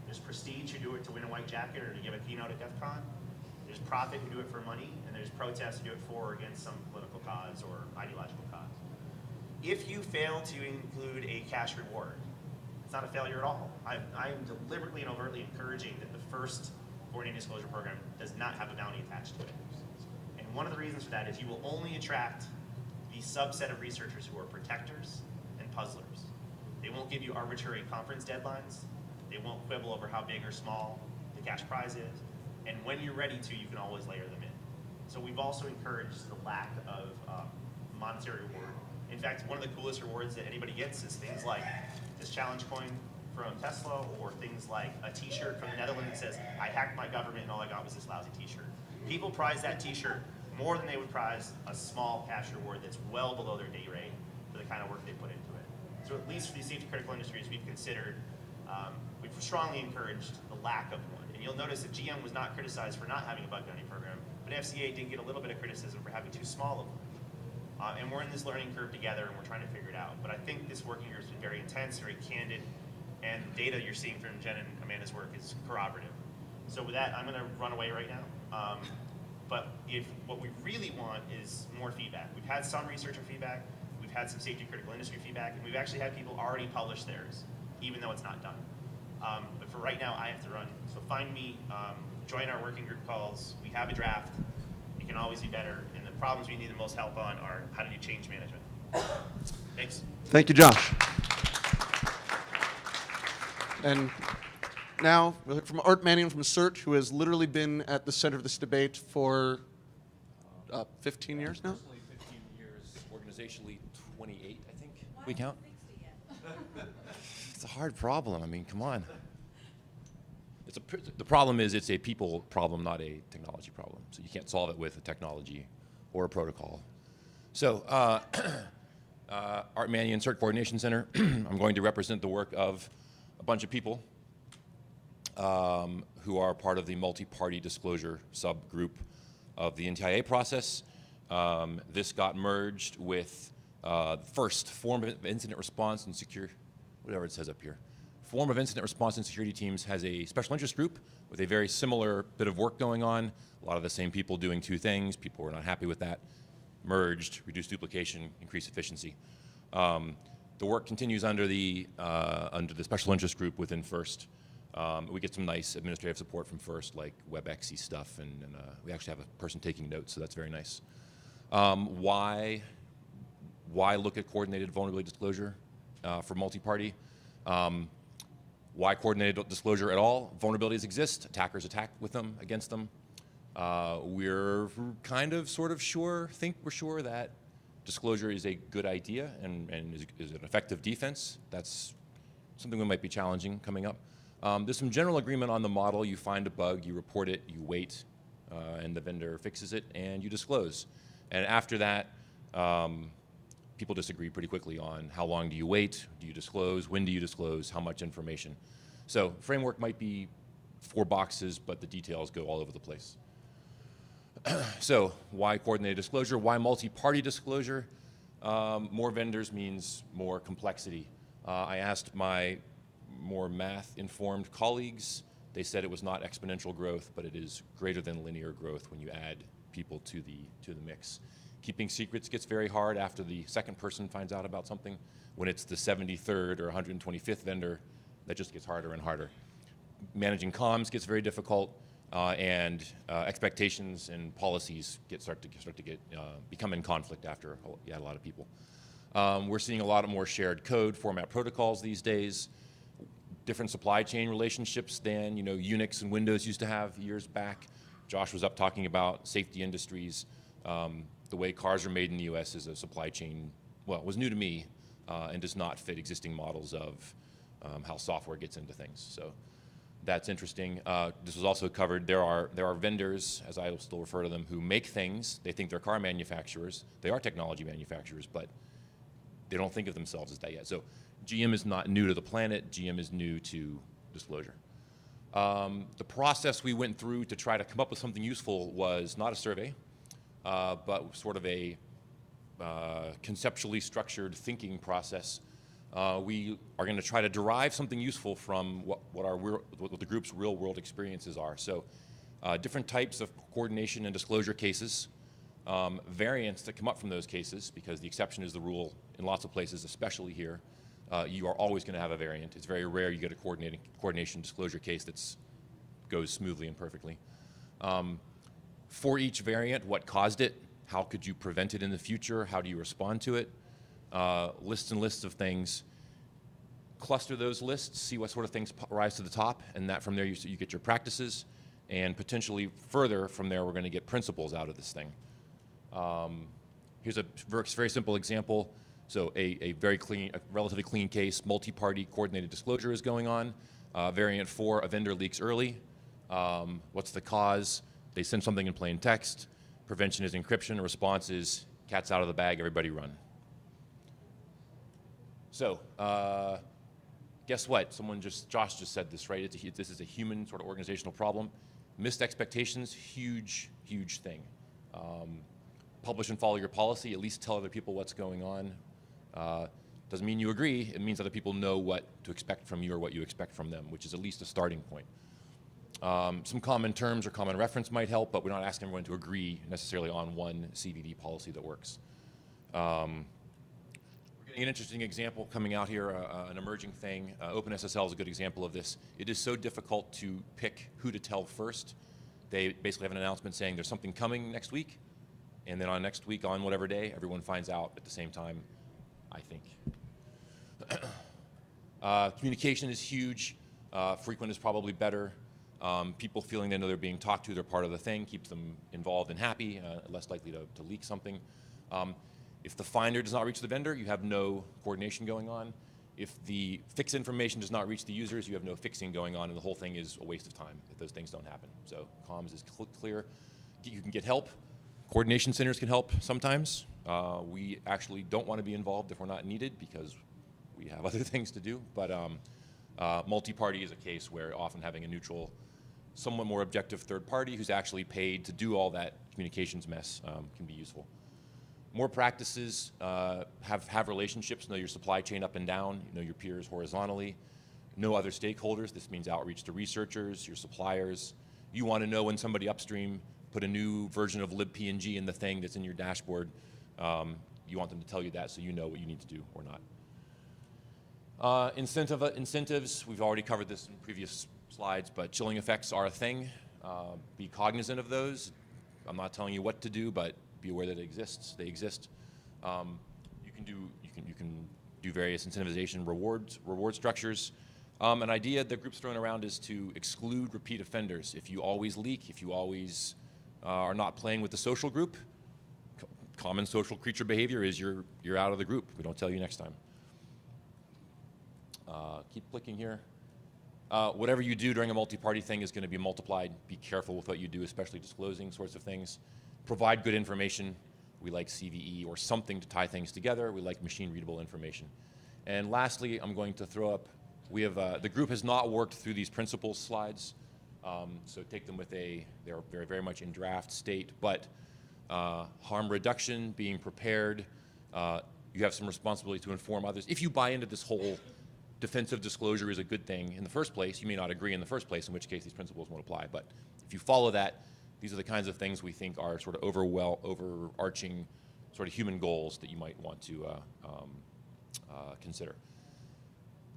D: There's prestige who do it to win a white jacket or to give a keynote at DEF CON. There's profit who do it for money, and there's protest who do it for or against some political cause or ideological cause. If you fail to include a cash reward, it's not a failure at all. I'm deliberately and overtly encouraging that the first coordinated disclosure program does not have a bounty attached to it. And one of the reasons for that is you will only attract the subset of researchers who are protectors and puzzlers. They won't give you arbitrary conference deadlines. They won't quibble over how big or small the cash prize is. And when you're ready to, you can always layer them in. So we've also encouraged the lack of monetary reward. In fact, one of the coolest rewards that anybody gets is things like this challenge coin from Tesla, or things like a t-shirt from the Netherlands that says, I hacked my government and all I got was this lousy t-shirt. People prize that t-shirt more than they would prize a small cash reward that's well below their day rate for the kind of work they put into it. So at least for these safety critical industries we've considered, we've strongly encouraged the lack of one. And you'll notice that GM was not criticized for not having a bug bounty program, but FCA did get a little bit of criticism for having too small of one. And we're in this learning curve together, and we're trying to figure it out. But I think this working year has been very intense, very candid, and the data you're seeing from Jen and Amanda's work is corroborative. So with that, I'm going to run away right now. But if what we really want is more feedback. We've had some researcher feedback, we've had some safety critical industry feedback, and we've actually had people already publish theirs, even though it's not done. But for right now, I have to run. So find me, join our working group calls. We have a draft. It can always be better. And the problems we need the most help on are how to do change management. Thanks.
A: Thank you, Josh. And now we'll hear from Art Mannion from CERT, who has literally been at the center of this debate for 15 years now?
E: Personally, 15 years. Organizationally, 28, I think. We count? It's a hard problem. I mean, come on. The problem is it's a people problem, not a technology problem. So you can't solve it with a technology or a protocol. So, Art Manion CERT Coordination Center, I'm going to represent the work of a bunch of people who are part of the multi-party disclosure subgroup of the NTIA process. This got merged with FIRST, Form of Incident Response and Secure, whatever it says up here. Form of Incident Response and Security Teams has a special interest group with a very similar bit of work going on. A lot of the same people doing two things. People were not happy with that. Merged, reduced duplication, increased efficiency. The work continues under the special interest group within FIRST. We get some nice administrative support from FIRST, like WebExy stuff, and we actually have a person taking notes, so that's very nice. Why look at coordinated vulnerability disclosure for multi-party? Why coordinated disclosure at all? Vulnerabilities exist. Attackers attack with them, against them. We're kind of, sort of sure, think we're sure that disclosure is a good idea and is an effective defense. That's something that might be challenging coming up. There's some general agreement on the model. You find a bug, you report it, you wait, and the vendor fixes it, and you disclose. And after that, people disagree pretty quickly on how long do you wait, do you disclose, when do you disclose, how much information. So framework might be 4 boxes, but the details go all over the place. So why coordinated disclosure? Why multi-party disclosure? More vendors means more complexity. I asked my more math-informed colleagues. They said it was not exponential growth, but it is greater than linear growth when you add people to the mix. Keeping secrets gets very hard after the second person finds out about something. When it's the 73rd or 125th vendor, that just gets harder and harder. Managing comms gets very difficult, and expectations and policies start to become in conflict after you add a lot of people. We're seeing a lot more shared code format protocols these days. Different supply chain relationships than Unix and Windows used to have years back. Josh was up talking about safety industries. The way cars are made in the U.S. is a supply chain, well, it was new to me and does not fit existing models of how software gets into things. So that's interesting. This was also covered. There are vendors, as I will still refer to them, who make things. They think they're car manufacturers. They are technology manufacturers, but they don't think of themselves as that yet. So GM is not new to the planet. GM is new to disclosure. The process we went through to try to come up with something useful was not a survey, but sort of a conceptually structured thinking process. We are going to try to derive something useful from what the group's real-world experiences are. So different types of coordination and disclosure cases, variants that come up from those cases, because the exception is the rule in lots of places, especially here. You are always going to have a variant. It's very rare you get a coordination disclosure case that goes smoothly and perfectly. For each variant, what caused it? How could you prevent it in the future? How do you respond to it? Lists and lists of things. Cluster those lists, see what sort of things rise to the top, and that from there you get your practices, and potentially further from there we're going to get principles out of this thing. Here's a very simple example. So a relatively clean case, multi-party coordinated disclosure is going on. Variant 4, a vendor leaks early. What's the cause? They send something in plain text. Prevention is encryption. Response is cat's out of the bag, everybody run. So guess what? Josh just said this, right? This is a human sort of organizational problem. Missed expectations, huge, huge thing. Publish and follow your policy, at least tell other people what's going on. Doesn't mean you agree, it means other people know what to expect from you or what you expect from them, which is at least a starting point. Some common terms or common reference might help, but we're not asking everyone to agree necessarily on one CVD policy that works. We're getting an interesting example coming out here, an emerging thing. OpenSSL is a good example of this. It is so difficult to pick who to tell first. They basically have an announcement saying there's something coming next week, and then on next week, on whatever day, everyone finds out at the same time, I think. Communication is huge. Frequent is probably better. People feeling they know they're being talked to, they're part of the thing, keeps them involved and happy, less likely to leak something. If the finder does not reach the vendor, you have no coordination going on. If the fixed information does not reach the users, you have no fixing going on, and the whole thing is a waste of time if those things don't happen. So comms is clear. You can get help. Coordination centers can help sometimes. We actually don't want to be involved if we're not needed because we have other things to do. But multi-party is a case where often having a neutral, somewhat more objective third party who's actually paid to do all that communications mess can be useful. More practices, have relationships, know your supply chain up and down, know your peers horizontally, know other stakeholders. This means outreach to researchers, your suppliers. You want to know when somebody upstream put a new version of libpng in the thing that's in your dashboard. You want them to tell you that so you know what you need to do or not. Incentives, we've already covered this in previous slides, but chilling effects are a thing. Be cognizant of those. I'm not telling you what to do, but be aware that it exists. They exist. You can do various incentivization reward structures. An idea that groups thrown around is to exclude repeat offenders. If you always leak, if you always are not playing with the social group, common social creature behavior is you're out of the group. We don't tell you next time. Keep clicking here. Whatever you do during a multi-party thing is going to be multiplied. Be careful with what you do, especially disclosing sorts of things. Provide good information. We like CVE or something to tie things together. We like machine-readable information. And lastly, I'm going to throw up, we have, the group has not worked through these principles slides, so take them with they're very, very much in draft state, but harm reduction, being prepared, you have some responsibility to inform others. If you buy into this whole defensive disclosure is a good thing in the first place, you may not agree in the first place, in which case these principles won't apply, but if you follow that, these are the kinds of things we think are sort of overarching sort of human goals that you might want to consider.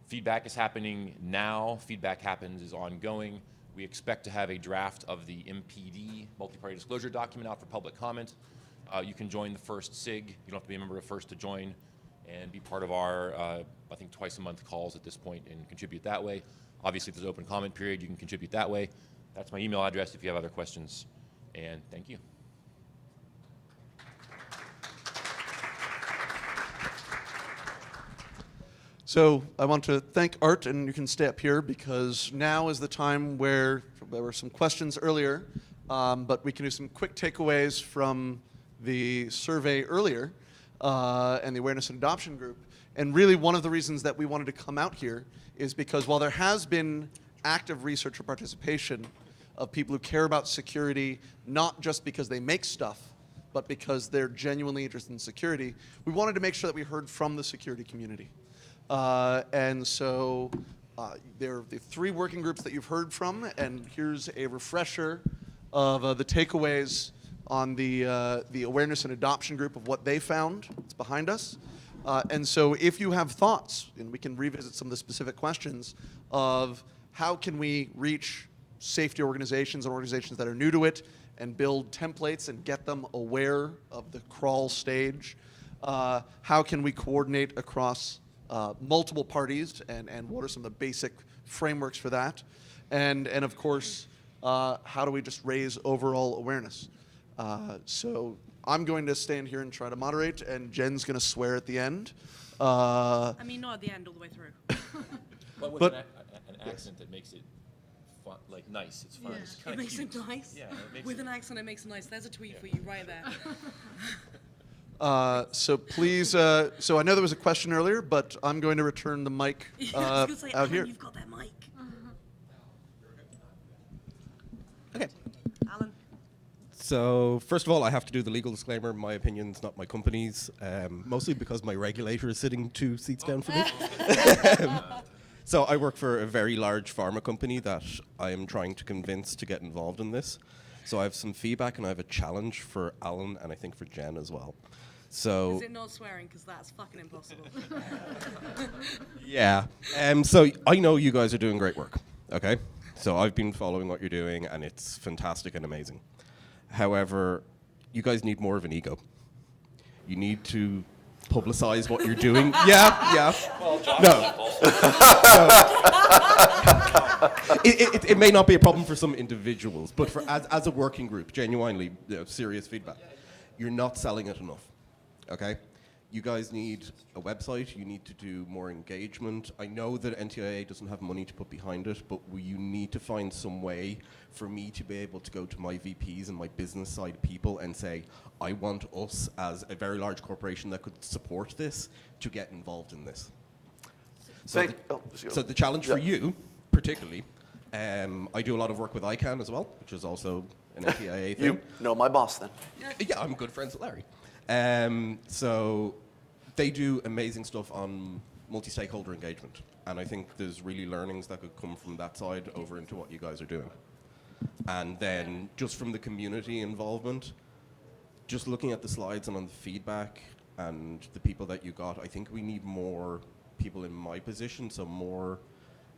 E: Feedback is happening now. Feedback is ongoing. We expect to have a draft of the MPD, multi-party disclosure document, out for public comment. You can join the first SIG. You don't have to be a member of FIRST to join and be part of our, I think, twice a month calls at this point and contribute that way. Obviously, if there's an open comment period, you can contribute that way. That's my email address if you have other questions. And thank you.
A: So I want to thank Art, and you can stay up here because now is the time where there were some questions earlier, but we can do some quick takeaways from the survey earlier and the awareness and adoption group. And really one of the reasons that we wanted to come out here is because while there has been active researcher participation of people who care about security, not just because they make stuff, but because they're genuinely interested in security, we wanted to make sure that we heard from the security community. And so there are the 3 working groups that you've heard from, and here's a refresher of the takeaways on the awareness and adoption group of what they found. It's behind us. And so if you have thoughts, and we can revisit some of the specific questions of how can we reach safety organizations and organizations that are new to it and build templates and get them aware of the crawl stage. How can we coordinate across multiple parties and what are some of the basic frameworks for that? And of course, how do we just raise overall awareness? So I'm going to stand here and try to moderate, and Jen's going to swear at the end.
B: I mean, not at the end, all the way through.
E: But an accent that makes it fun, like nice. It's fun.
B: Yeah.
E: It's
B: It
E: kinda
B: makes
E: cute.
B: it nice.
E: Yeah, it makes
B: With
E: it-
B: an accent, it makes it nice. There's a tweet for you right there.
A: So please, so I know there was a question earlier, but I'm going to return the mic
B: I was going to say,
A: out
B: Alan,
A: here.
B: you've got that mic.
F: Okay.
B: Alan.
F: So first of all, I have to do the legal disclaimer. My opinion's not my company's, mostly because my regulator is sitting 2 seats down from me. So I work for a very large pharma company that I am trying to convince to get involved in this. So I have some feedback and I have a challenge for Alan and I think for Jen as well. So
B: Is it not swearing? Because that's fucking impossible.
F: yeah. So I know you guys are doing great work, okay? So I've been following what you're doing, and it's fantastic and amazing. However, you guys need more of an ego. You need to publicize what you're doing. Yeah. No. It may not be a problem for some individuals, but for as a working group, genuinely serious feedback. You're not selling it enough, okay? You guys need a website, you need to do more engagement. I know that NTIA doesn't have money to put behind it, but you need to find some way for me to be able to go to my VPs and my business side people and say, I want us as a very large corporation that could support this to get involved in this. So, so the challenge for you, particularly, I do a lot of work with ICANN as well, which is also an NTIA thing.
A: You know my boss then.
F: Yeah, I'm good friends with Larry. So they do amazing stuff on multi-stakeholder engagement. And I think there's really learnings that could come from that side over into what you guys are doing. And then just from the community involvement, just looking at the slides and on the feedback and the people that you got, I think we need more people in my position, so more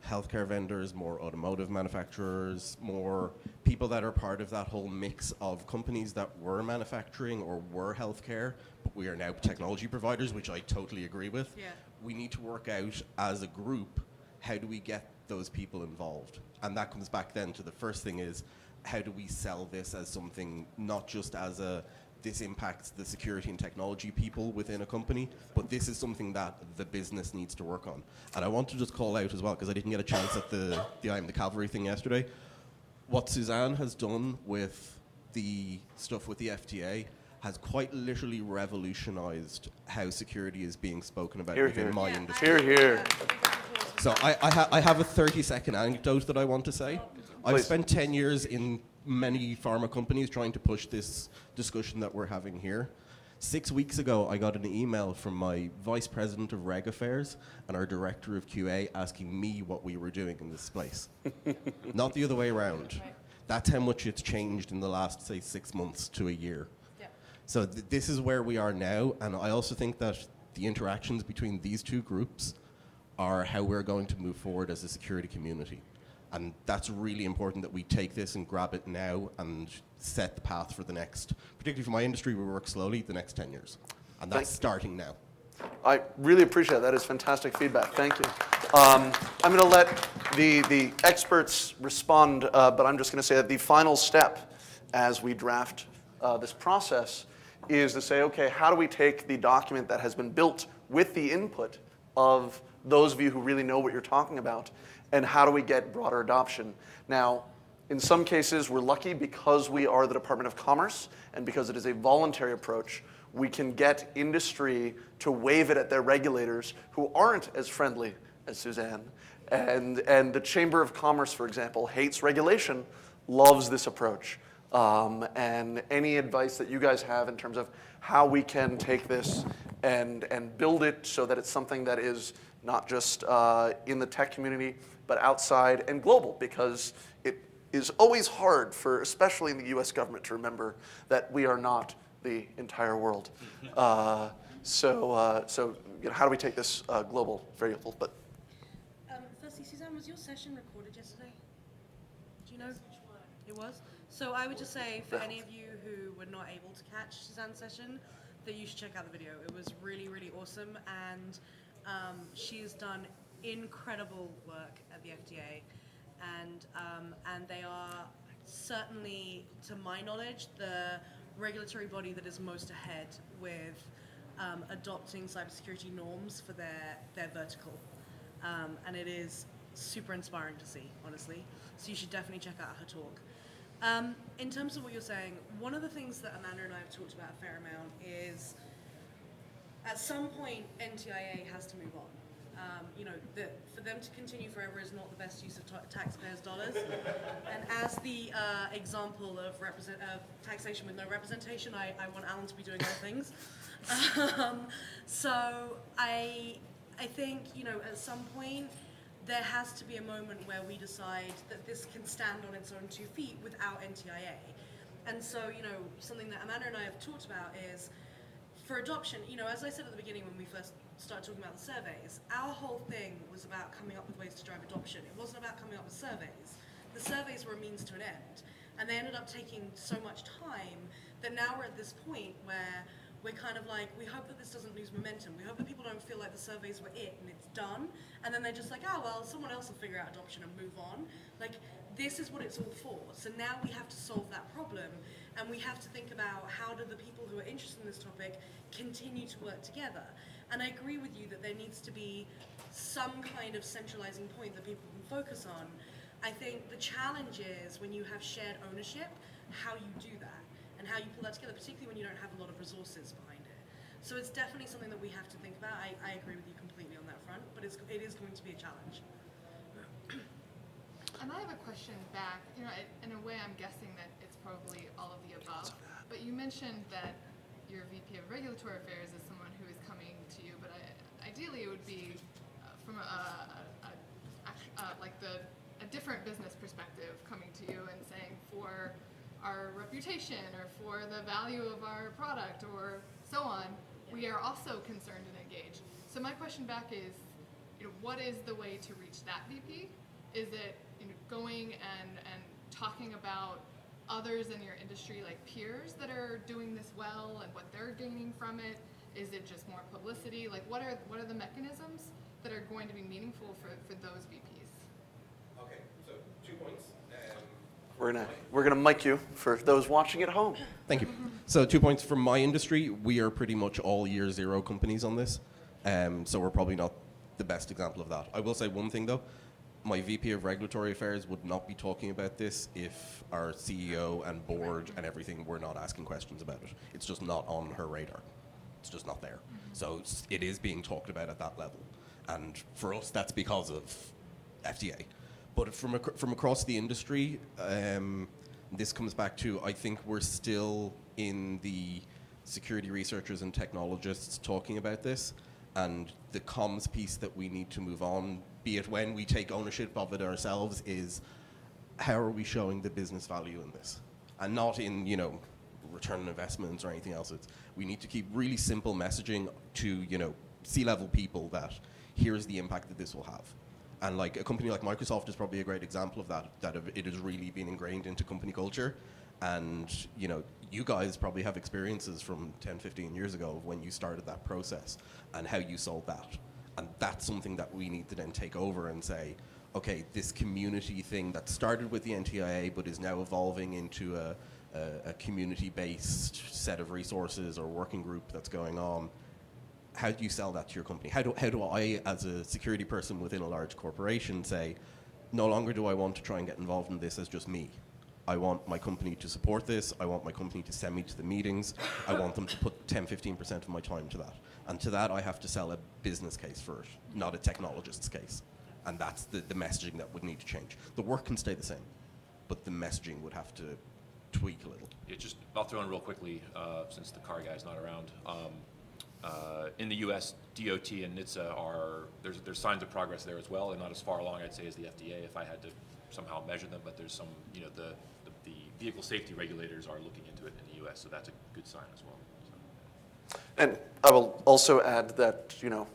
F: healthcare vendors, more automotive manufacturers, more people that are part of that whole mix of companies that were manufacturing or were healthcare, but we are now technology providers, which I totally agree with.
B: Yeah.
F: We need to work out as a group, how do we get those people involved? And that comes back then to the first thing is, how do we sell this as something, not just as a, this impacts the security and technology people within a company, but this is something that the business needs to work on. And I want to just call out as well, because I didn't get a chance at the I Am the Cavalry thing yesterday. What Suzanne has done with the stuff with the FDA has quite literally revolutionized how security is being spoken about within my industry.
A: Here, here.
F: So I have a 30-second anecdote that I want to say. I've
A: Please.
F: spent 10 years in many pharma companies trying to push this discussion that we're having here. 6 weeks ago, I got an email from my vice president of Reg Affairs and our director of QA asking me what we were doing in this space. Not the other way around.
B: Right.
F: That's how much it's changed in the last, say, 6 months to a year.
B: Yeah.
F: So this is where we are now, and I also think that the interactions between these two groups are how we're going to move forward as a security community. And that's really important that we take this and grab it now and set the path for the next, particularly for my industry, we work slowly, the next 10 years. And that's starting now.
A: I really appreciate it. That is fantastic feedback. Thank you. I'm going to let the experts respond, but I'm just going to say that the final step as we draft this process is to say, okay, how do we take the document that has been built with the input of those of you who really know what you're talking about, and how do we get broader adoption? Now, in some cases, we're lucky because we are the Department of Commerce and because it is a voluntary approach, we can get industry to wave it at their regulators who aren't as friendly as Suzanne. And the Chamber of Commerce, for example, hates regulation, loves this approach. And any advice that you guys have in terms of how we can take this and build it so that it's something that is not just in the tech community, but outside and global, because it is always hard for, especially in the US government, to remember that we are not the entire world. So you know, how do we take this global? Very helpful. But
B: Firstly, Suzanne, was your session recorded yesterday? Do you know? It was? So I would just say, for any of you who were not able to catch Suzanne's session, that you should check out the video. It was really, really awesome, and she has done incredible work at the FDA, and they are certainly, to my knowledge, the regulatory body that is most ahead with adopting cybersecurity norms for their vertical, and it is super inspiring to see, honestly. So you should definitely check out her talk. In terms of what you're saying, one of the things that Amanda and I have talked about a fair amount is, at some point, NTIA has to move on. You know, for them to continue forever is not the best use of taxpayers' dollars. And as the example of taxation with no representation, I want Alan to be doing other things. So I think, you know, at some point, there has to be a moment where we decide that this can stand on its own 2 feet without NTIA. And so, you know, something that Amanda and I have talked about is, for adoption, you know, as I said at the beginning when we first started talking about the surveys, our whole thing was about coming up with ways to drive adoption. It wasn't about coming up with surveys. The surveys were a means to an end, and they ended up taking so much time that now we're at this point where we're kind of like, we hope that this doesn't lose momentum. We hope that people don't feel like the surveys were it and it's done. And then they're just like, oh, well, someone else will figure out adoption and move on. Like, this is what it's all for. So now we have to solve that problem. And we have to think about how do the people who are interested in this topic continue to work together. And I agree with you that there needs to be some kind of centralizing point that people can focus on. I think the challenge is when you have shared ownership, how you do that and how you pull that together, particularly when you don't have a lot of resources behind it. So it's definitely something that we have to think about. I agree with you completely on that front, but it is going to be a challenge.
C: And I have a question back. You know, in a way, I'm guessing that it's probably all of the above. But you mentioned that your VP of Regulatory Affairs is someone who is coming to you, but ideally it would be from a different business perspective coming to you and saying, for our reputation or for the value of our product or so on, we are also concerned and engaged. So my question back is, you know, what is the way to reach that VP? Is it, you know, going and talking about others in your industry, like peers that are doing this well and what they're gaining from it? Is it just more publicity? Like, what are the mechanisms that are going to be meaningful for those VPs?
F: Okay, so 2 points.
A: We're gonna mic you for those watching at home.
F: Thank you. So 2 points from my industry. We are pretty much all year zero companies on this. So we're probably not the best example of that. I will say one thing though. My VP of Regulatory Affairs would not be talking about this if our CEO and board and everything were not asking questions about it. It's just not on her radar. It's just not there. So it is being talked about at that level. And for us, that's because of FDA. But from across the industry, this comes back to, I think we're still in the security researchers and technologists talking about this. And the comms piece that we need to move on, be it when we take ownership of it ourselves, is how are we showing the business value in this? And not in, you know, return on investments or anything else. We need to keep really simple messaging to, you know, C-level people that here's the impact that this will have. And like a company like Microsoft is probably a great example of that it has really been ingrained into company culture. And, you know, you guys probably have experiences from 10, 15 years ago of when you started that process and how you sold that. And that's something that we need to then take over and say, okay, this community thing that started with the NTIA but is now evolving into a community-based set of resources or working group that's going on. How do you sell that to your company? How do I, as a security person within a large corporation, say, no longer do I want to try and get involved in this as just me. I want my company to support this. I want my company to send me to the meetings. I want them to put 10, 15% of my time to that. And to that, I have to sell a business case for it, not a technologist's case. And that's the messaging that would need to change. The work can stay the same, but the messaging would have to tweak a little.
E: Yeah, just I'll throw in real quickly, since the car guy's not around. In the U.S., DOT and NHTSA there's signs of progress there as well. They're not as far along, I'd say, as the FDA if I had to somehow measure them, but there's some, you know, the vehicle safety regulators are looking into it in the U.S., so that's a good sign as well. So.
A: And I will also add that, you know,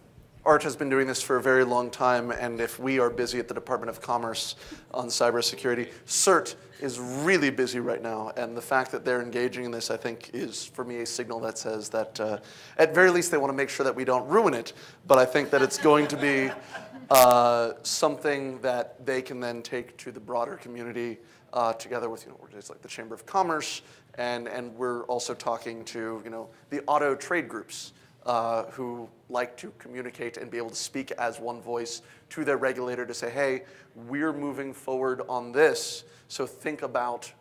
A: ART has been doing this for a very long time, and if we are busy at the Department of Commerce on cybersecurity, CERT is really busy right now, and the fact that they're engaging in this, I think, is, for me, a signal that says that, at very least, they want to make sure that we don't ruin it, but I think that it's going to be something that they can then take to the broader community together with, you know, organizations like the Chamber of Commerce, and we're also talking to, you know, the auto trade groups who like to communicate and be able to speak as one voice to their regulator to say, hey, we're moving forward on this, so think about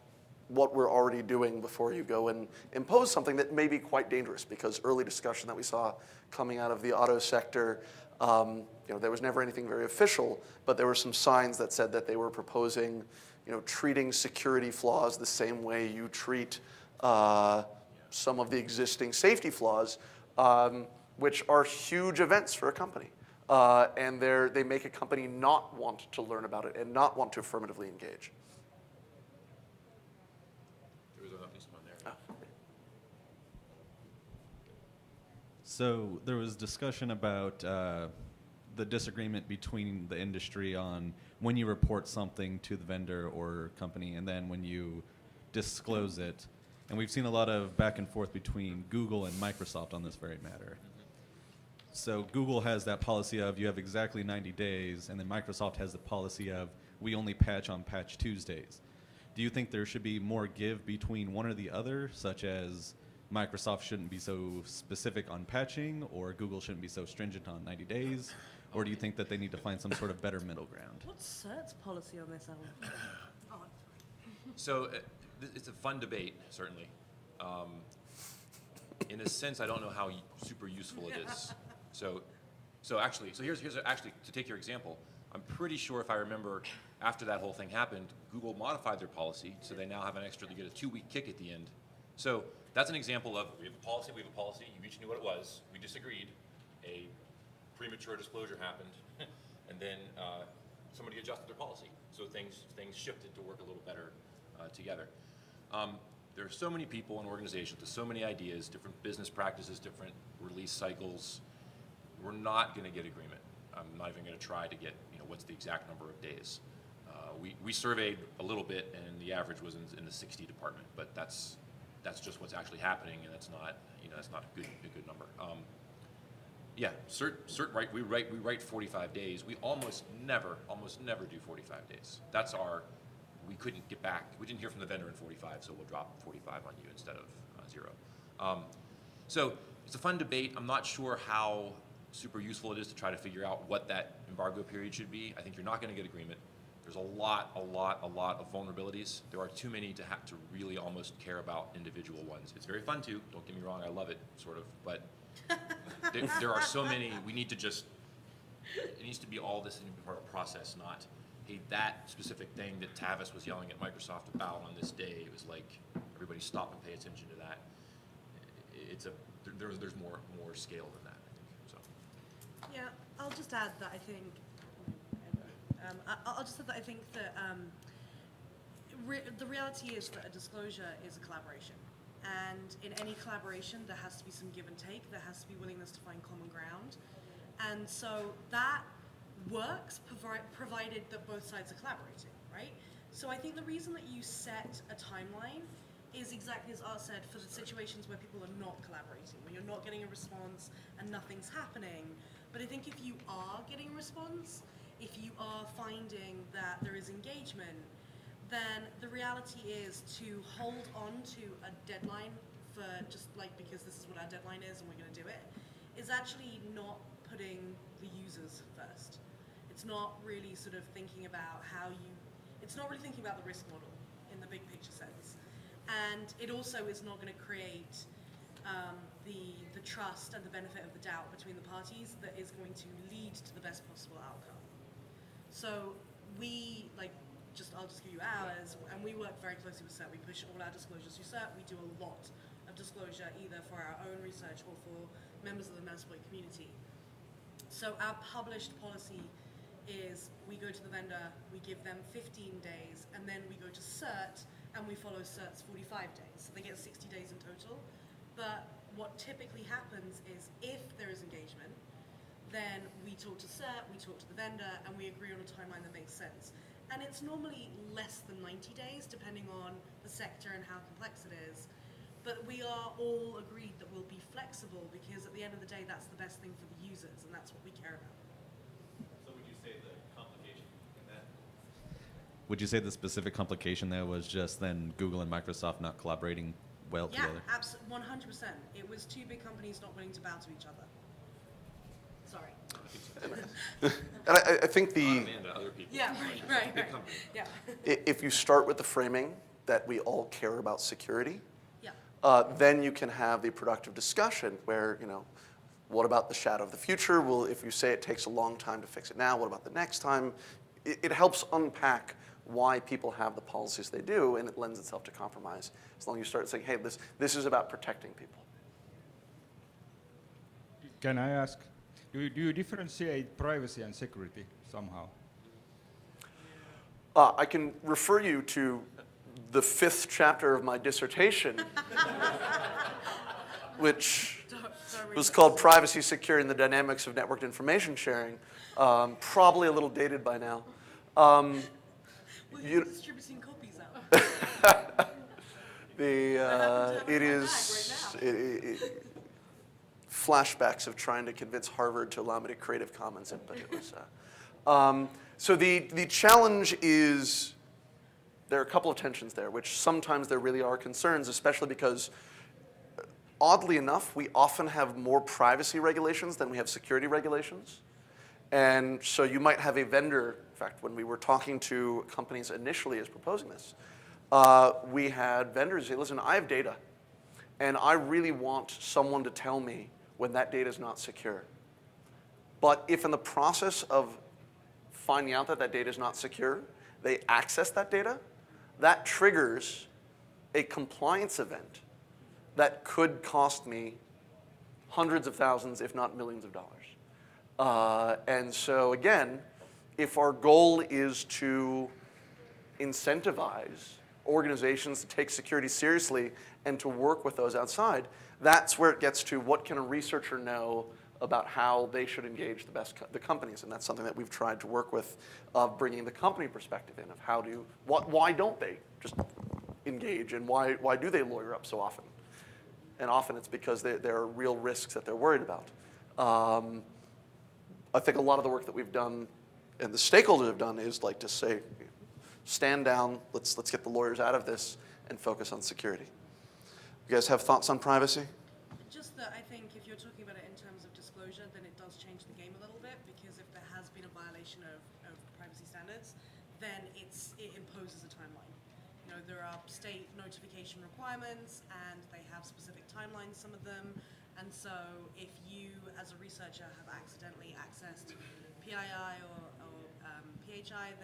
A: what we're already doing before you go and impose something that may be quite dangerous, because early discussion that we saw coming out of the auto sector, you know, there was never anything very official, but there were some signs that said that they were proposing, you know, treating security flaws the same way you treat some of the existing safety flaws, which are huge events for a company. And they make a company not want to learn about it and not want to affirmatively engage.
E: There was at least one there.
G: So there was discussion about the disagreement between the industry on when you report something to the vendor or company and then when you disclose it. And we've seen a lot of back and forth between Google and Microsoft on this very matter. So Google has that policy of you have exactly 90 days, and then Microsoft has the policy of we only patch on Patch Tuesdays. Do you think there should be more give between one or the other, such as Microsoft shouldn't be so specific on patching, or Google shouldn't be so stringent on 90 days? Or do you think that they need to find some sort of better middle ground?
B: What's CERT's policy on this, Alan?
E: So it's a fun debate, certainly. In a sense, I don't know how super useful it is. So here's actually, to take your example, I'm pretty sure if I remember after that whole thing happened, Google modified their policy, so they now have an extra, they get a 2-week kick at the end. So that's an example of we have a policy, you each knew what it was, we disagreed, a premature disclosure happened, and then somebody adjusted their policy. So things shifted to work a little better together. There are so many people and organizations with so many ideas, different business practices, different release cycles. We're not going to get agreement. I'm not even going to try to get, what's the exact number of days. We surveyed a little bit, and the average was in the 60 department, but that's just what's actually happening, and that's not, that's not a good number. Yeah, cert right. We write 45 days. We almost never do 45 days. That's our. We couldn't get back. We didn't hear from the vendor in 45, so we'll drop 45 on you instead of 0. So it's a fun debate. I'm not sure how super useful it is to try to figure out what that embargo period should be. I think you're not going to get agreement. There's a lot of vulnerabilities. There are too many to have to really almost care about individual ones. It's very fun too. Don't get me wrong. I love it, sort of, but there are so many. We need to just. It needs to be all this in part of a process, not. Hey, that specific thing that Tavis was yelling at Microsoft about on this day, it was like everybody stop and pay attention to that. There's more scale than that, I think. So.
B: Yeah, I'll just add that I think. I'll just add that I think that the reality is that a disclosure is a collaboration, and in any collaboration there has to be some give and take. There has to be willingness to find common ground, and so that works provided that both sides are collaborating, right? So I think the reason that you set a timeline is exactly as Art said, for the situations where people are not collaborating, when you're not getting a response and nothing's happening. But I think if you are getting a response, if you are finding that there is engagement, then the reality is to hold on to a deadline for just like, because this is what our deadline is and we're going to do it, is actually not putting the users first. It's not really sort of thinking about it's not really thinking about the risk model in the big picture sense. And it also is not going to create the trust and the benefit of the doubt between the parties that is going to lead to the best possible outcome. So I'll just give you ours, and we work very closely with CERT. We push all our disclosures through CERT. We do a lot of disclosure either for our own research or for members of the Metasploit community. So our published policy is we go to the vendor, we give them 15 days, and then we go to CERT and we follow CERT's 45 days. So they get 60 days in total. But what typically happens is if there is engagement, then we talk to CERT, we talk to the vendor, and we agree on a timeline that makes sense. And it's normally less than 90 days, depending on the sector and how complex it is. But we are all agreed that we'll be flexible because at the end of the day, that's the best thing for the users, and that's what we care about.
G: So would you say the complication in that? Would you say the specific complication there was just then Google and Microsoft not collaborating well together?
B: Yeah, absolutely, 100%. It was two big companies not willing to bow to each other. Sorry.
A: And I think
E: And other people.
B: Yeah, right.
E: Big company.
B: Yeah.
A: if you start with the framing that we all care about security,
B: Yeah.
A: then you can have the productive discussion where, what about the shadow of the future? Well, if you say it takes a long time to fix it now, what about the next time? It helps unpack why people have the policies they do, and it lends itself to compromise. As long as you start saying, hey, this is about protecting people.
H: Can I ask, do you differentiate privacy and security somehow?
A: I can refer you to the 5th chapter of my dissertation, which was called Privacy, Security, and the Dynamics of Networked Information Sharing. Probably a little dated by now.
B: Well, you're distributing copies out.
A: It is flashbacks of trying to convince Harvard to allow me to Creative Commons it, but it was. So the challenge is there are a couple of tensions there, which sometimes there really are concerns, especially because, oddly enough, we often have more privacy regulations than we have security regulations. And so you might have a vendor, in fact, when we were talking to companies initially as proposing this, we had vendors say, listen, I have data, and I really want someone to tell me when that data is not secure. But if in the process of finding out that that data is not secure, they access that data, that triggers a compliance event that could cost me hundreds of thousands, if not millions of dollars. And so again, if our goal is to incentivize organizations to take security seriously and to work with those outside, that's where it gets to what can a researcher know about how they should engage the companies, and that's something that we've tried to work with, bringing the company perspective in of why don't they just engage, and why do they lawyer up so often? And often it's because there are real risks that they're worried about. I think a lot of the work that we've done and the stakeholders have done is like to say, stand down, let's get the lawyers out of this and focus on security. You guys have thoughts on privacy?
B: Just that I think if you're talking about it in terms of disclosure, then it does change the game a little bit, because if there has been a violation of privacy standards, then it imposes a timeline. You know, there are state notification requirements, and they have specific timelines, some of them. And so if you, as a researcher, have accidentally accessed PII or PHI,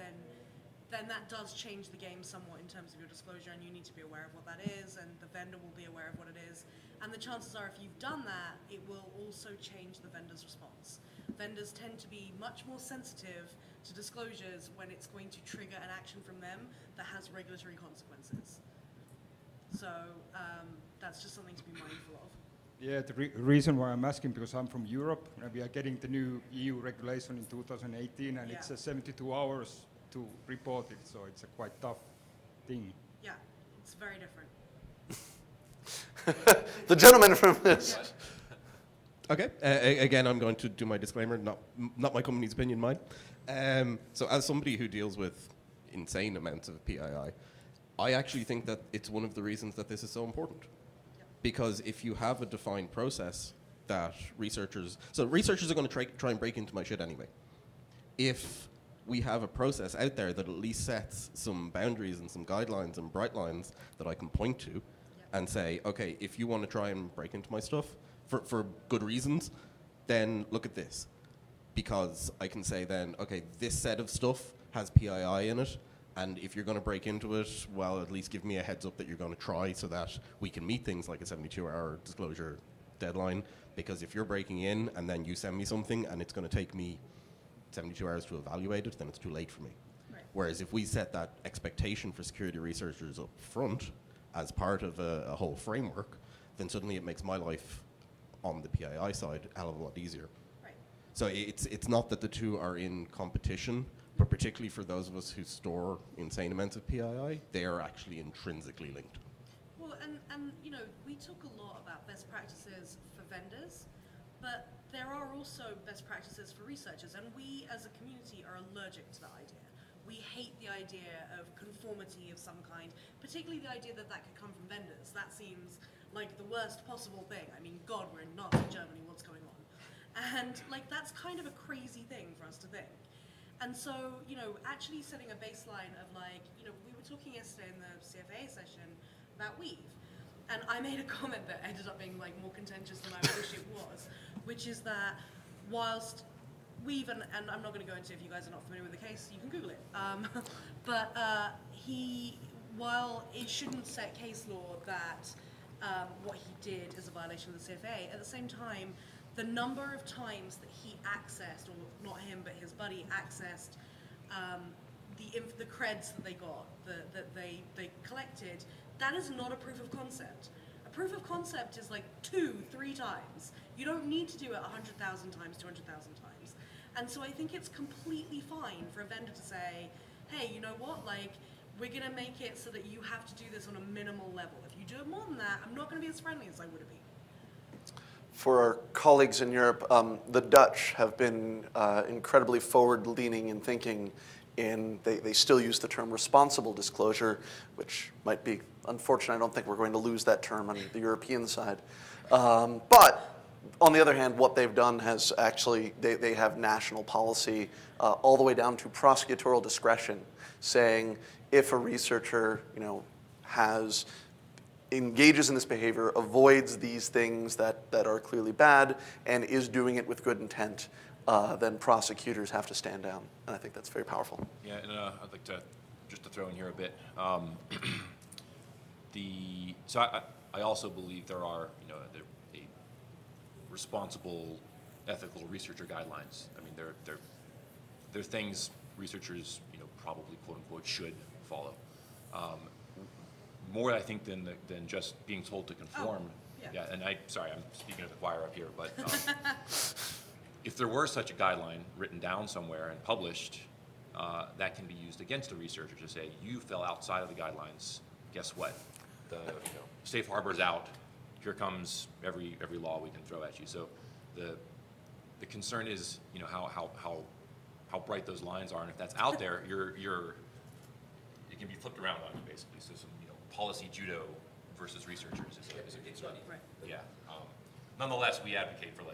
B: then that does change the game somewhat in terms of your disclosure, and you need to be aware of what that is, and the vendor will be aware of what it is. And the chances are, if you've done that, it will also change the vendor's response. Vendors tend to be much more sensitive to disclosures when it's going to trigger an action from them that has regulatory consequences. So that's just something to be mindful of.
H: Yeah, the reason why I'm asking, because I'm from Europe, and we are getting the new EU regulation in 2018, and it's 72 hours to report it, so it's a quite tough thing.
B: Yeah, it's very different.
A: The gentleman from this.
F: Okay. Again, I'm going to do my disclaimer, not my company's opinion, mine. So as somebody who deals with insane amounts of PII, I actually think that it's one of the reasons that this is so important. Because if you have a defined process that researchers are going to try and break into my shit anyway. If we have a process out there that at least sets some boundaries and some guidelines and bright lines that I can point to and say, okay, if you want to try and break into my stuff for good reasons, then look at this. Because I can say then, okay, this set of stuff has PII in it, and if you're going to break into it, well, at least give me a heads up that you're going to try so that we can meet things like a 72-hour disclosure deadline. Because if you're breaking in and then you send me something and it's going to take me 72 hours to evaluate it, then it's too late for me. Right. Whereas if we set that expectation for security researchers up front as part of a whole framework, then suddenly it makes my life on the PII side a hell of a lot easier. Right. So it's not that the two are in competition, but particularly for those of us who store insane amounts of PII, they are actually intrinsically linked.
B: Well, and you know, we talk a lot about best practices for vendors, but there are also best practices for researchers, and we as a community are allergic to that idea. We hate the idea of conformity of some kind, particularly the idea that that could come from vendors. That seems like the worst possible thing. I mean, God, we're in Nazi Germany, what's going on? And like, that's kind of a crazy thing for us to think. And so, you know, actually setting a baseline of like, you know, we were talking yesterday in the CFA session about Weave, and I made a comment that ended up being like more contentious than I wish it was, which is that whilst Weave, and I'm not going to go into, if you guys are not familiar with the case, you can Google it, but while it shouldn't set case law that what he did is a violation of the CFA, at the same time, the number of times that he accessed, or not him, but his buddy accessed the creds that they got, that they collected, that is not a proof of concept. A proof of concept is like 2-3 times. You don't need to do it 100,000 times, 200,000 times. And so I think it's completely fine for a vendor to say, hey, you know what, like, we're going to make it so that you have to do this on a minimal level. If you do it more than that, I'm not going to be as friendly as I would have been.
A: For our colleagues in Europe, the Dutch have been incredibly forward-leaning in thinking. They still use the term responsible disclosure, which might be unfortunate. I don't think we're going to lose that term on the European side. But on the other hand, what they've done has actually, they have national policy all the way down to prosecutorial discretion, saying if a researcher, engages in this behavior, avoids these things that are clearly bad, and is doing it with good intent, then prosecutors have to stand down. And I think that's very powerful.
E: Yeah, and I'd like to just to throw in here a bit. So I also believe there are, a responsible, ethical researcher guidelines. I mean, they're things researchers, probably quote unquote should follow. More, I think, than just being told to conform.
B: yeah.
E: And sorry, I'm speaking to the choir up here, but if there were such a guideline written down somewhere and published, that can be used against a researcher to say, you fell outside of the guidelines. Guess what? The safe harbor's out. Here comes every law we can throw at you. So the concern is, how bright those lines are, and if that's out there, it can be flipped around on you basically. So some policy judo versus researchers is a concern.
B: Right.
E: Yeah. Nonetheless, we advocate for the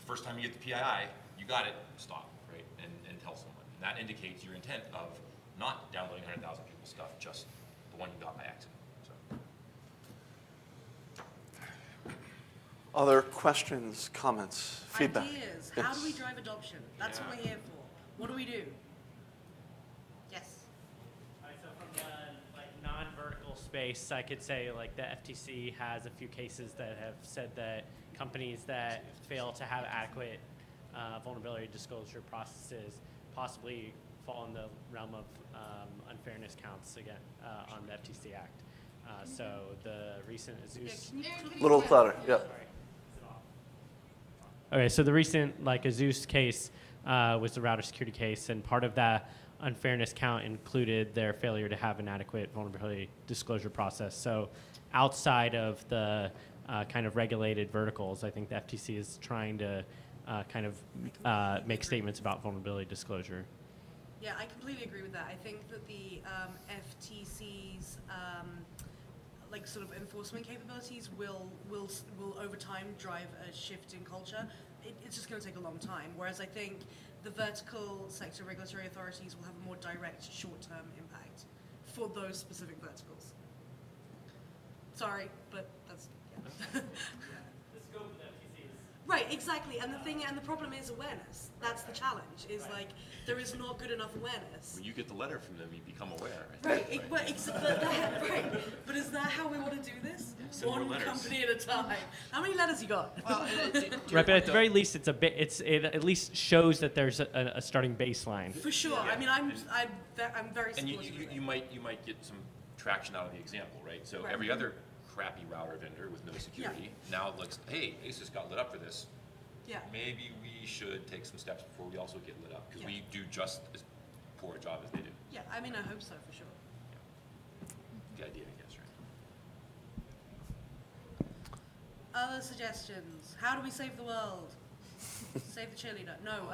E: first time you get the PII, you got it, stop, right, and tell someone. And that indicates your intent of not downloading 100,000 people's stuff, just the one you got by accident. So.
A: Other questions, comments, feedback?
B: Ideas.
A: Yes.
B: How do we drive adoption? That's what we're here for. What do we do? Yes.
I: So from the non-vertical space, I could say the FTC has a few cases that have said that companies that fail to have adequate vulnerability disclosure processes possibly fall in the realm of unfairness counts again on the FTC Act. So the recent Azus.
A: Little louder, yeah.
I: Okay, so the recent Azus case was the router security case, and part of that unfairness count included their failure to have an adequate vulnerability disclosure process. So outside of the kind of regulated verticals, I think the FTC is trying to make statements about vulnerability disclosure.
B: Yeah, I completely agree with that. I think that the FTC's sort of enforcement capabilities will over time drive a shift in culture. It's just going to take a long time. Whereas I think the vertical sector regulatory authorities will have a more direct short-term impact for those specific verticals. Sorry, but that's
I: The scope of the FTC is
B: right, exactly. And the problem is awareness. That's the challenge. Is there is not good enough awareness.
E: When you get the letter from them, you become aware.
B: Right. But is that how we want to do this?
E: Send more
B: One
E: letters.
B: company at a time. How many letters you got?
I: right, but at the very least, it at least shows that there's a starting baseline.
B: For sure. I mean, I'm very
E: And
B: supportive.
E: you might get some traction out of the example, right? So
B: Right.
E: every other crappy router vendor with no security now looks, hey, ASUS got lit up for this.
B: Yeah.
E: Maybe we should take some steps before we also get lit up, because
B: Yeah.
E: we do just as poor a job as they do.
B: Yeah. I mean, I hope so for sure.
E: The idea, I guess, right?
B: Other suggestions? How do we save the world? Save the cheerleader? No.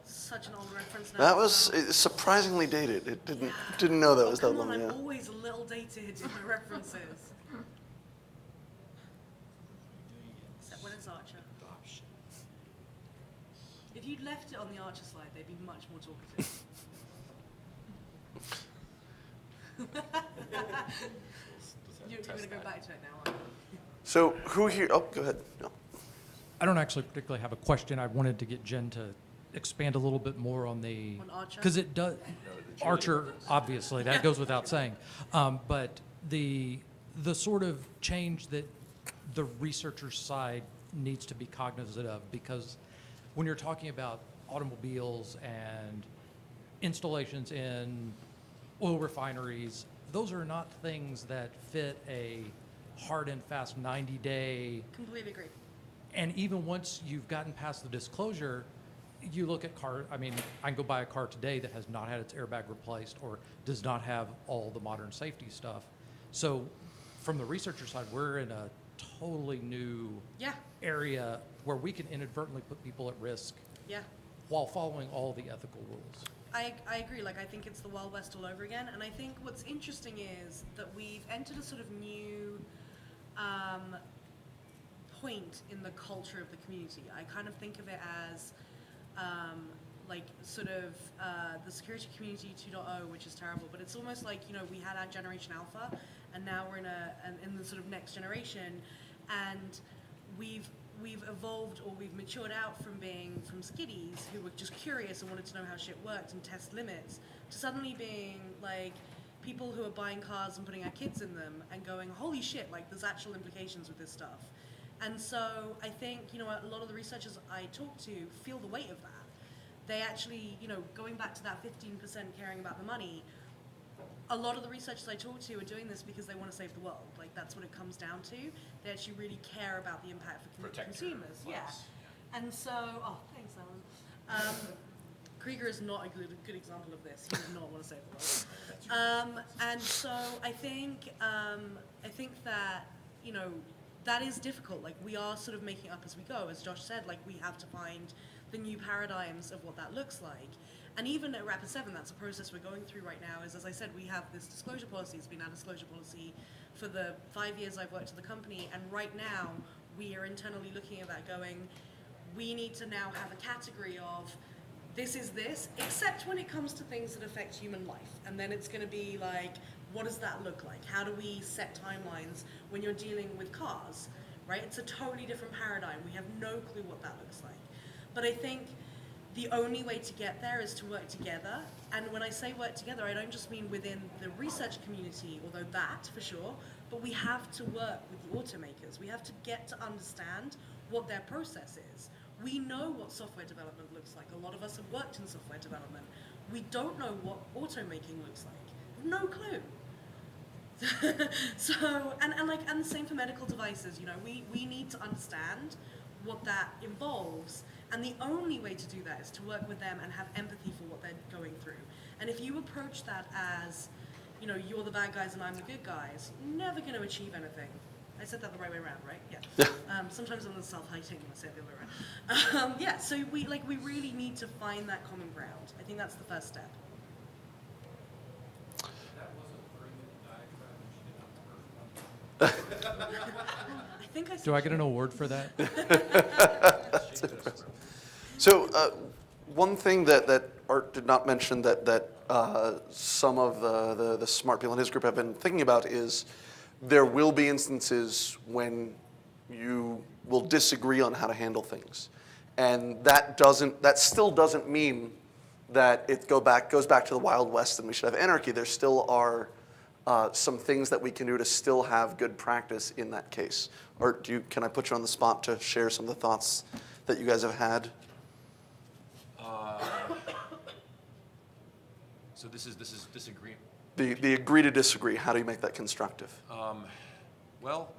B: Such an old reference now.
A: That was surprisingly dated. It didn't know that was that
B: Come
A: long.
B: on,
A: Yeah.
B: I'm always a little dated in my references. Except when it's Archer. If you'd left it on the Archer slide, they'd be much more talkative. You're going to go back to it now, aren't you?
A: So who here? Oh, go ahead. No.
J: I don't actually particularly have a question. I wanted to get Jen to expand a little bit more on the
B: On Archer?
J: because it does Archer obviously that goes without saying, but the sort of change that the researcher side needs to be cognizant of, because when you're talking about automobiles and installations in oil refineries, those are not things that fit a hard and fast 90-day.
B: Completely agree.
J: And even once you've gotten past the disclosure, you look at car, I mean, I can go buy a car today that has not had its airbag replaced or does not have all the modern safety stuff. So from the researcher side, we're in a totally new
B: Yeah.
J: area where we can inadvertently put people at risk
B: Yeah.
J: while following all the ethical rules.
B: I agree. Like, I think it's the Wild West all over again. And I think what's interesting is that we've entered a sort of new point in the culture of the community. I kind of think of it as like sort of the security community 2.0, which is terrible, but it's almost like, you know, we had our generation alpha, and now we're in the sort of next generation, and we've evolved, or we've matured out from being from skiddies who were just curious and wanted to know how shit worked and test limits, to suddenly being like people who are buying cars and putting our kids in them and going, holy shit, like there's actual implications with this stuff. And so I think, you know, a lot of the researchers I talk to feel the weight of that. They actually, you know, going back to that 15% caring about the money, a lot of the researchers I talk to are doing this because they want to save the world. Like, that's what it comes down to. They actually really care about the impact for consumers. Yeah. And so, oh, thanks, Alan. Krieger is not a good example of this. He does not want to save the world. And so I think that, you know, that is difficult. Like, we are sort of making up as we go. As Josh said, like, we have to find the new paradigms of what that looks like. And even at Rapid7, that's a process we're going through right now, is, as I said, we have this disclosure policy. It's been our disclosure policy for the 5 years I've worked at the company, and right now we are internally looking at that going, we need to now have a category of this is this, except when it comes to things that affect human life. And then it's gonna be like, what does that look like? How do we set timelines when you're dealing with cars, right? It's a totally different paradigm. We have no clue what that looks like. But I think the only way to get there is to work together. And when I say work together, I don't just mean within the research community, although that for sure, but we have to work with the automakers. We have to get to understand what their process is. We know what software development looks like. A lot of us have worked in software development. We don't know what automaking looks like. No clue. So, and the same for medical devices, you know, we need to understand what that involves. And the only way to do that is to work with them and have empathy for what they're going through. And if you approach that as, you know, you're the bad guys and I'm the good guys, you're never going to achieve anything. I said that the right way around, right? Yeah. Sometimes I'm self-hating when I say it the other way around. Yeah, so we really need to find that common ground. I think that's the first step. I think I said
J: Do I get an award for that?
A: So one thing that Art did not mention that some of the smart people in his group have been thinking about is there will be instances when you will disagree on how to handle things. And that still doesn't mean that it goes back to the Wild West and we should have anarchy. There still are some things that we can do to still have good practice in that case. Or can I put you on the spot to share some of the thoughts that you guys have had?
E: So this is disagree.
A: The agree to disagree. How do you make that constructive?
E: Well,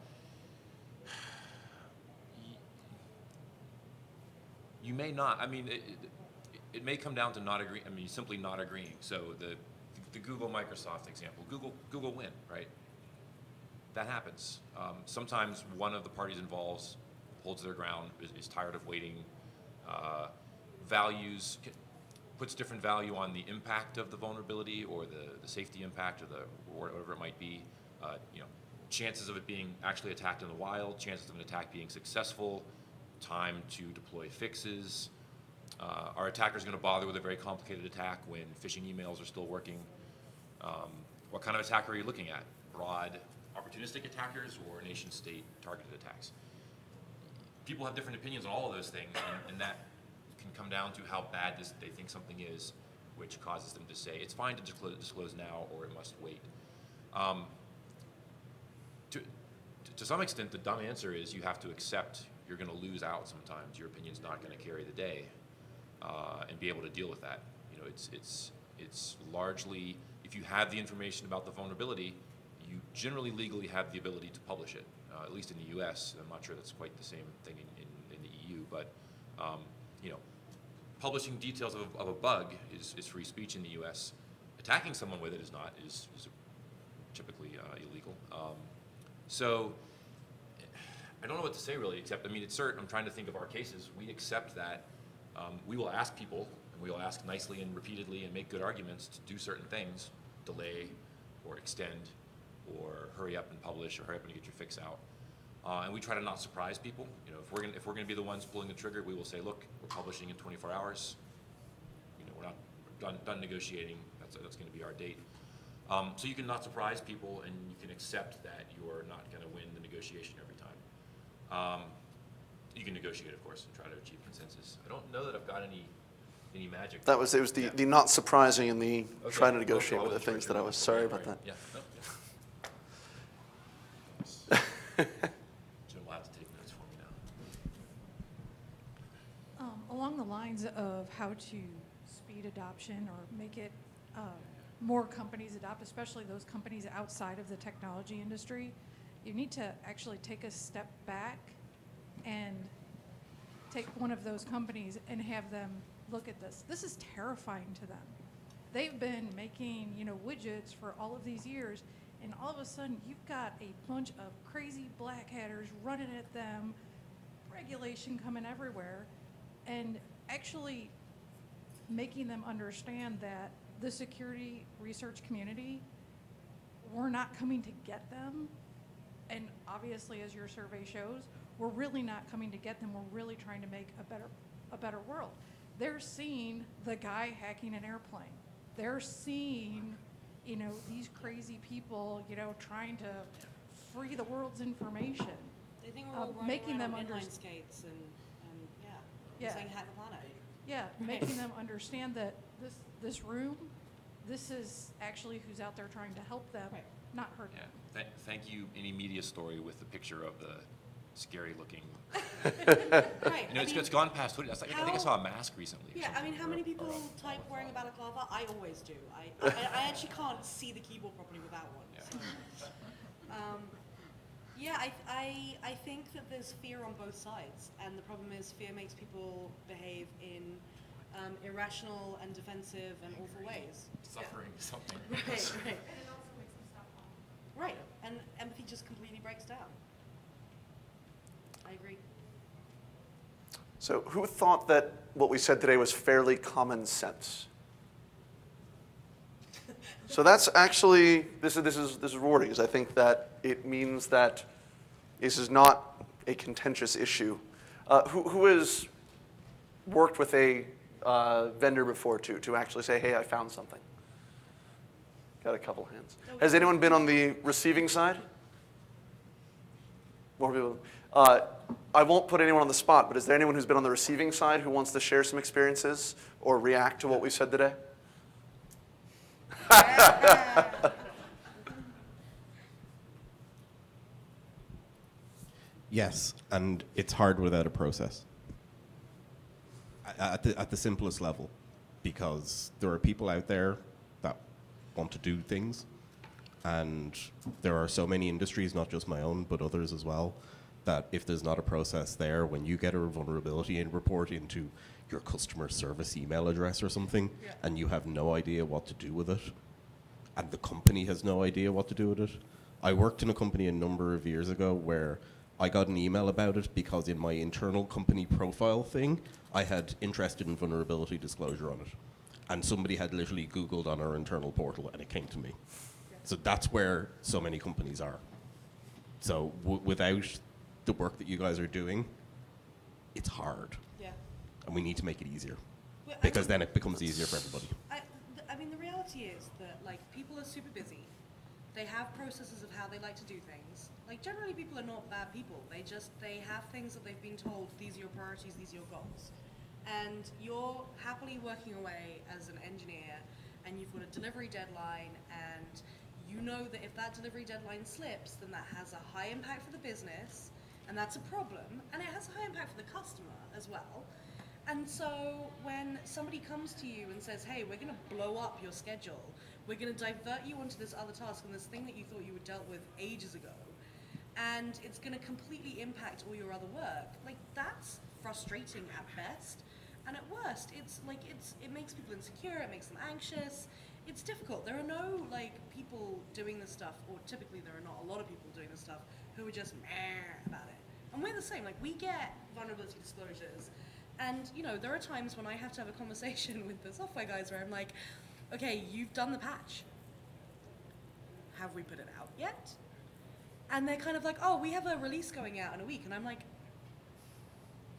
E: you may not. I mean, it may come down to not agreeing. I mean, simply not agreeing. So the Google Microsoft example. Google win, right? That happens. Sometimes one of the parties involved holds their ground, is tired of waiting, puts different value on the impact of the vulnerability or the safety impact or whatever it might be. You know, chances of it being actually attacked in the wild, chances of an attack being successful, time to deploy fixes. Are attackers going to bother with a very complicated attack when phishing emails are still working? What kind of attack are you looking at? Broad opportunistic attackers or nation-state targeted attacks? People have different opinions on all of those things, and that can come down to how bad they think something is, which causes them to say it's fine to disclose now or it must wait. To some extent, the dumb answer is you have to accept you're going to lose out sometimes. Your opinion's not going to carry the day, and be able to deal with that. You know, it's largely, if you have the information about the vulnerability, you generally legally have the ability to publish it, at least in the US. I'm not sure that's quite the same thing in the EU, but you know, publishing details of a bug is free speech in the U.S. Attacking someone with it is not, is typically illegal. So I don't know what to say really, except, I mean, it's certain, I'm trying to think of our cases. We accept that we will ask people, and we will ask nicely and repeatedly and make good arguments to do certain things, delay or extend or hurry up and publish or hurry up and get your fix out. And we try to not surprise people. You know, if we're gonna be the ones pulling the trigger, we will say, look, we're publishing in 24 hours. You know, we're not done negotiating. That's gonna be our date. So you can not surprise people, and you can accept that you're not gonna win the negotiation every time. You can negotiate, of course, and try to achieve consensus. I don't know that I've got any magic.
A: It was the not surprising and the
E: Okay.
A: trying to negotiate
E: Well,
A: were the
E: that's
A: things
E: very
A: that I
E: good.
A: was sorry
E: Right,
A: about
E: right.
A: that.
E: Yeah. Jim will have to take notes for me now.
K: Along the lines of how to speed adoption or make it more companies adopt, especially those companies outside of the technology industry, you need to actually take a step back and take one of those companies and have them look at this. This is terrifying to them. They've been making, widgets for all of these years, and all of a sudden you've got a bunch of crazy black hatters running at them, regulation coming everywhere, and actually making them understand that the security research community, we're not coming to get them. And obviously, as your survey shows, we're really not coming to get them. We're really trying to make a better world. They're seeing the guy hacking an airplane. They're seeing, these crazy people, trying to free the world's information.
B: They think we're all running
K: making
B: around
K: them
B: on inline
K: understand.
B: skates and
K: Yeah.
B: saying hack the planet.
K: Yeah, making them understand that this room, this is actually who's out there trying to help them,
B: Right.
K: not hurt
E: Yeah.
K: them.
E: Thank you, any media story with the picture of the scary looking.
B: Right.
E: It's gone past Twitter. I think I saw a mask recently. or
B: Yeah, I
E: something,
B: mean, how
E: or
B: many
E: a-
B: people
E: or a-
B: type wearing a balaclava? I always do. I actually can't see the keyboard properly without one.
E: Yeah.
B: So. I think that there's fear on both sides, and the problem is fear makes people behave in irrational and defensive and awful ways.
E: Suffering something.
B: Right. Right, and empathy just completely breaks down. I agree.
A: So who thought that what we said today was fairly common sense? So that's actually, this is rewarding, because I think that it means that this is not a contentious issue. Who has worked with a vendor before to actually say, hey, I found something? Got a couple hands. Has anyone been on the receiving side? More people. I won't put anyone on the spot, but is there anyone who's been on the receiving side who wants to share some experiences or react to what we said today?
F: Yes, and it's hard without a process. At the simplest level, because there are people out there that want to do things, and there are so many industries, not just my own, but others as well, that if there's not a process there, when you get a vulnerability and report into your customer service email address or something, and you have no idea what to do with it, and the company has no idea what to do with it. I worked in a company a number of years ago where I got an email about it because in my internal company profile thing, I had interested in vulnerability disclosure on it. And somebody had literally Googled on our internal portal and it came to me. So that's where so many companies are. So without the work that you guys are doing, it's hard.
B: Yeah.
F: And we need to make it easier.
B: Well, I
F: Because
B: think-
F: then it becomes easier for everybody.
B: I mean, the reality is that, people are super busy. They have processes of how they like to do things. Generally, people are not bad people. They have things that they've been told, these are your priorities, these are your goals. And you're happily working away as an engineer, and you've got a delivery deadline, and you know that if that delivery deadline slips, then that has a high impact for the business, and that's a problem, and it has a high impact for the customer as well. And so when somebody comes to you and says, hey, we're going to blow up your schedule, we're going to divert you onto this other task and this thing that you thought you were dealt with ages ago, and it's going to completely impact all your other work, that's frustrating at best. And at worst, it makes people insecure, it makes them anxious. It's difficult. There are no people doing this stuff, or typically there are not a lot of people doing this stuff who are just meh about it. And we're the same. We get vulnerability disclosures, and there are times when I have to have a conversation with the software guys where I'm like, okay, you've done the patch. Have we put it out yet? And they're kind of like, oh, we have a release going out in a week. And I'm like,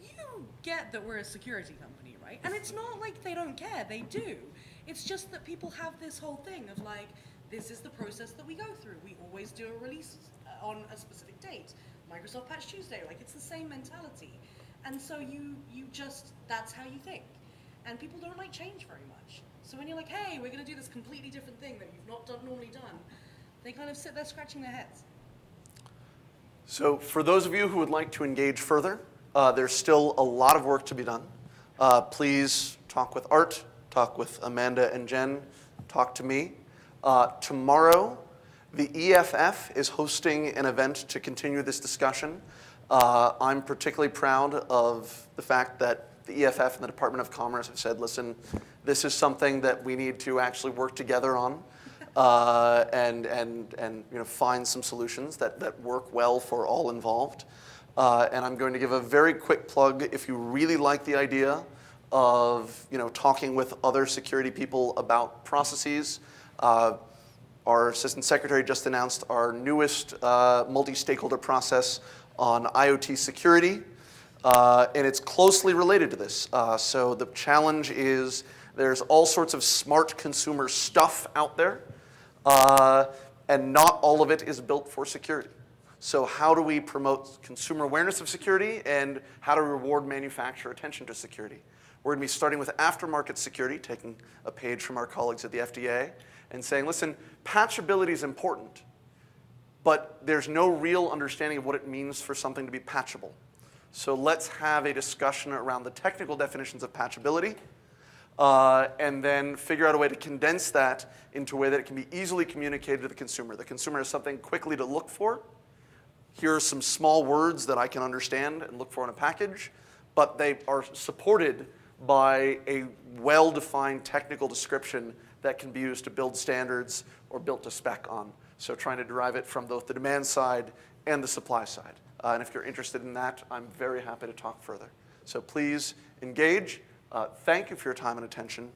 B: you get that we're a security company, right? And it's not like they don't care, they do. It's just that people have this whole thing of this is the process that we go through. We always do a release on a specific date. Microsoft Patch Tuesday, it's the same mentality. And so you just, that's how you think. And people don't like change very much. So when you're like, hey, we're gonna do this completely different thing that you've not normally done, they kind of sit there scratching their heads.
A: So for those of you who would like to engage further, there's still a lot of work to be done. Please talk with Art, talk with Amanda and Jen, talk to me. Tomorrow, the EFF is hosting an event to continue this discussion. I'm particularly proud of the fact that the EFF and the Department of Commerce have said, listen, this is something that we need to actually work together on. And find some solutions that work well for all involved. And I'm going to give a very quick plug if you really like the idea of talking with other security people about processes. Our Assistant Secretary just announced our newest multi-stakeholder process on IoT security, and it's closely related to this. So the challenge is there's all sorts of smart consumer stuff out there. And not all of it is built for security. So how do we promote consumer awareness of security, and how to reward manufacturer attention to security? We're going to be starting with aftermarket security, taking a page from our colleagues at the FDA, and saying, listen, patchability is important, but there's no real understanding of what it means for something to be patchable. So let's have a discussion around the technical definitions of patchability, and then figure out a way to condense that into a way that it can be easily communicated to the consumer. The consumer has something quickly to look for. Here are some small words that I can understand and look for in a package, but they are supported by a well-defined technical description that can be used to build standards or built to spec on. So trying to derive it from both the demand side and the supply side. And if you're interested in that, I'm very happy to talk further. So please engage. Thank you for your time and attention.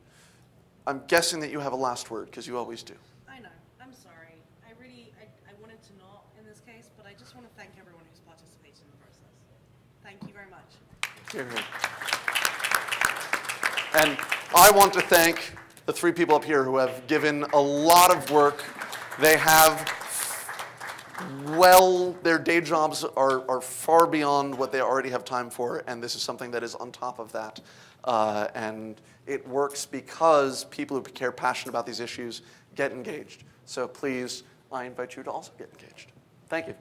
A: I'm guessing that you have a last word, because you always do.
B: I know. I'm sorry. I wanted to not in this case, but I just want to thank everyone who's participated in the process. Thank you very much.
A: Here, here. And I want to thank the three people up here who have given a lot of work. They have, their day jobs are far beyond what they already have time for, and this is something that is on top of that. And it works because people who care passionate about these issues get engaged. So please, I invite you to also get engaged. Thank you.